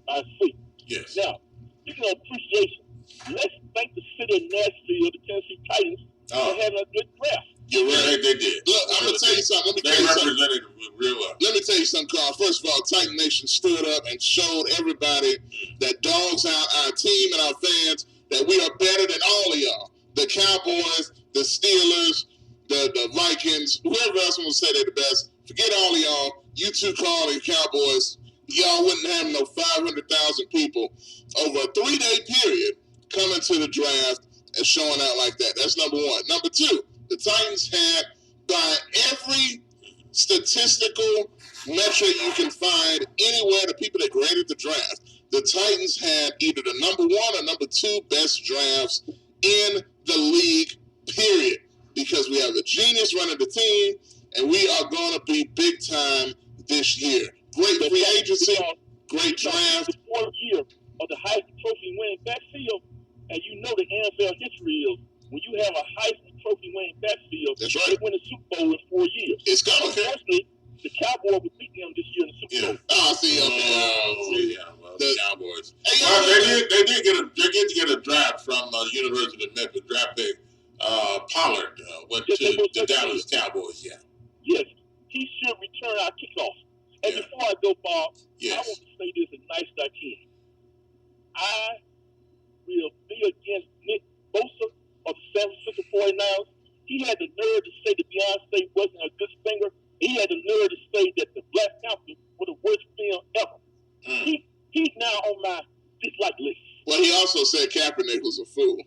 I see. Yes. Now, speaking of appreciation, let's thank the city of Nashville, the Tennessee Titans, for having a good draft. You're right. They did. Look, I'm going to tell you something. They represented it real well. Let me tell you something, Carl. First of all, Titan Nation stood up and showed everybody that dogs out our team and our fans that we are better than all of y'all. The Cowboys, the Steelers, the Vikings, whoever else wants to say they're the best. Forget all of y'all. You two, Carl and Cowboys, y'all wouldn't have no 500,000 people over a 3-day period coming to the draft and showing out like that. That's number one. Number two, the Titans had, by every statistical metric you can find anywhere, the people that graded the draft, the Titans had either the number 1 or number 2 best drafts in the league, period. Because we have a genius running the team, and we are going to be big time this year. Great free agency, great draft. The 4th year of the Heisman Trophy winning backfield, and you know the NFL history is when you have a Heisman Trophy winning backfield, that's right. They win a Super Bowl in 4 years. It's coming. Unfortunately, the Cowboys will beat them this year in the Super Bowl. Oh, see, the Cowboys. They did get a draft from the University of Memphis. Draft pick Pollard went to the Dallas Cowboys. Yeah. Yes, he should return our kickoff. And before I go, Bob, I want to say this as nice as I can. I will be against Nick Bosa of the San Francisco 49ers. He had the nerve to say that Beyonce wasn't a good singer. He had the nerve to say that the Black Panther was the worst film ever. He's now on my dislike list. Well, he also said Kaepernick was a fool.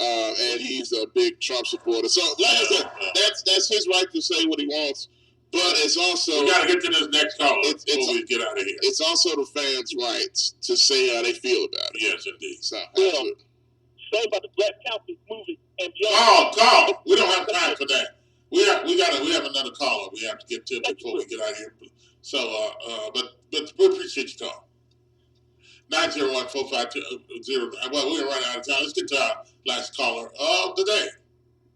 And he's a big Trump supporter. So, like I said, that's his right to say what he wants. But it's also... We got to get to this next call before we get out of here. It's also the fans' rights to say how they feel about it. Yes, indeed. So, same about the Black Panther movie and beyond. Call. We don't have time for that. We have another caller we have to get to before we get out of here. So, but we appreciate your call. 901-452-0. Well, we're running out of time. Let's get to our last caller of the day.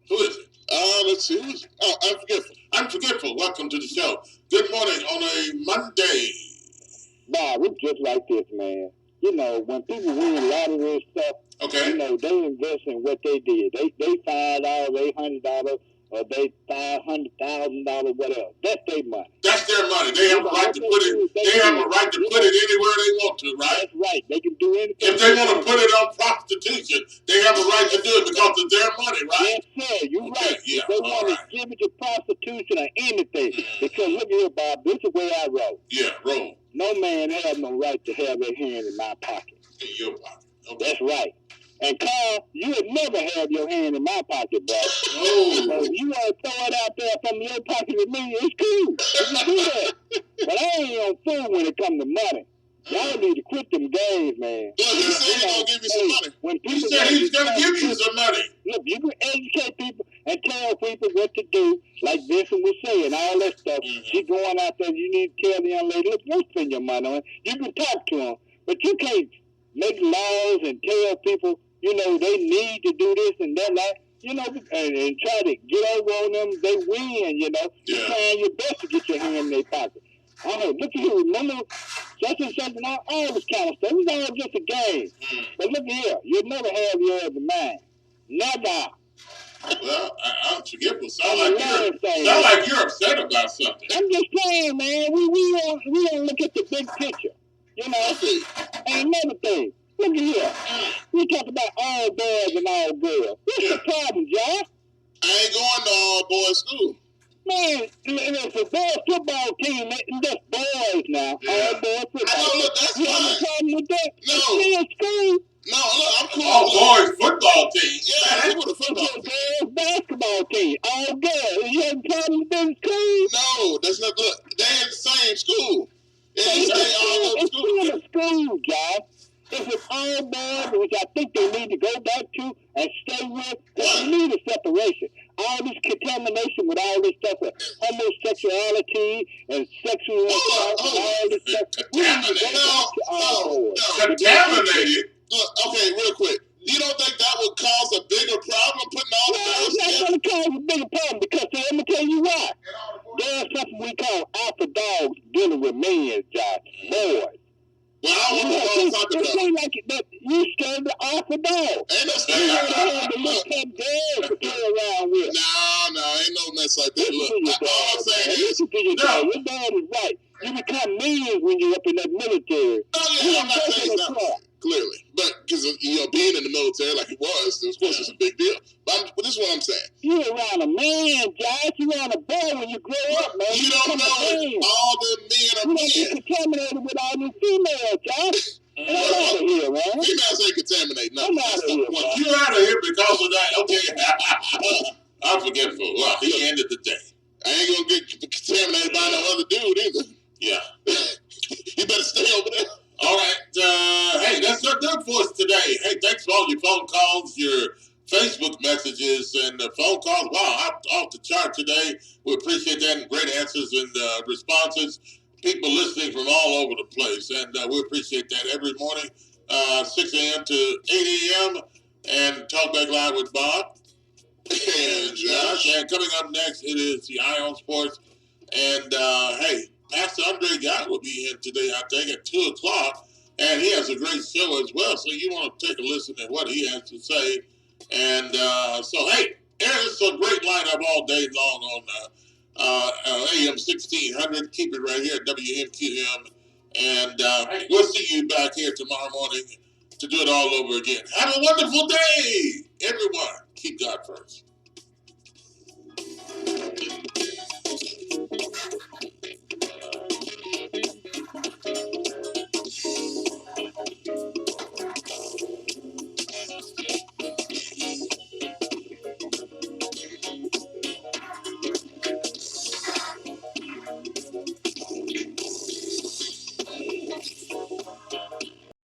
Who is it? Let's see. Who is it? Oh, Unforgetful. Welcome to the show. Good morning on a Monday. Bob, it's just like this, man. You know, when people win lottery and stuff, Okay. You know, they invest in what they did. They $5, $800, or they $500,000, whatever. That's their money. That's their money. They have a right to put it. They have a right to put it anywhere they want to, right? That's right. They can do anything. If they want to put it on prostitution, they have a right to do it because it's their money, right? Yes, sir. You're right. Yeah, if they want to give it to prostitution or anything, because look here, Bob. This is the way I roll. Yeah, roll. No man has no right to have their hand in my pocket. In your pocket. Okay. That's right. And Carl, you would never have your hand in my pocket, bro. Oh. So if you want to throw it out there from your pocket to me, it's cool. You can do that. But I ain't on fool when it comes to money. Y'all need to quit them games, man. Look, he said he's going to give you some money. When He said he's going to give you some money. Look, you can educate people and tell people what to do, like Vincent was saying, all that stuff. She going out there, you need to tell the young lady, look, don't spend your money on it. You can talk to them, but you can't make laws and tell people, you know, they need to do this and that, you know, and try to get over on them. They win, you know. Yeah. You're trying your best to get your hand in their pocket. Oh, look at here, remember such and such and all this kind of stuff. It was all just a game. But look here, you'll never have your other mind. Never. Well, I'm forgetful. Sound like you're upset about something. I'm just saying, man. We don't look at the big picture. You know, and another thing. Look at here. We talk about all boys and all girls. What's the problem, John? I ain't going to all boys school. Man, it's a boys football team. That's boys now. All boys football. I know, look, that's you have a problem with that? No. It's in school. No, look, I'm cool. All boys football team. Yeah, I'm with a football team. Girls basketball team. All girls. You have a problem with that in school? No, that's not. Look, they're in the same school. It's still a school, John. If it's all boys, which I think they need to go back to and stay with, because we need a separation. All this contamination with all this stuff of homosexuality and sexual assault and all this stuff. We need to go back to all boys. Contaminated? Look, okay, real quick. You don't think that would cause a bigger problem putting all the girls together? It's not going to cause a bigger problem because let me tell you why. There's something we call alpha dogs dealing with men, Josh. Boys. Well, I don't want to talk about it. Like that you scared the alpha dog. Ain't no scared. You have the little pet girls to play around with. No, ain't no mess like that. Look, all I'm saying is, your dad is right. You become millions when you're up in that military. Oh, yeah, I'm not saying that. Clearly. But, because, you know, being in the military like it was, of course, it's a big deal. But this is what I'm saying. You're around a man, Josh. You're around a boy when you grow up, man. You don't know if all the men are men. You don't get contaminated with all these females, Josh. Get out of here, man. Females ain't contaminated. No. Come out of here, man. You're out of here because of that. Okay. I'm forgetful. Well, the end of the day. I ain't going to get contaminated by no other dude either. Yeah. You better stay over there. All right. Hey, that's not good for us today. Hey, thanks for all your phone calls, your Facebook messages, and the phone calls. Wow, off the chart today. We appreciate that and great answers and responses. People listening from all over the place, and we appreciate that every morning, 6 a.m. to 8 a.m. and Talkback Live with Bob and Josh. And coming up next, it is the Eye on Sports. And hey, Pastor Andre Gott will be in today, I think, at 2 o'clock. And he has a great show as well. So you want to take a listen to what he has to say. And so, hey, there's a great lineup all day long on AM 1600. Keep it right here at WMQM. And we'll see you back here tomorrow morning to do it all over again. Have a wonderful day, everyone. Keep God first.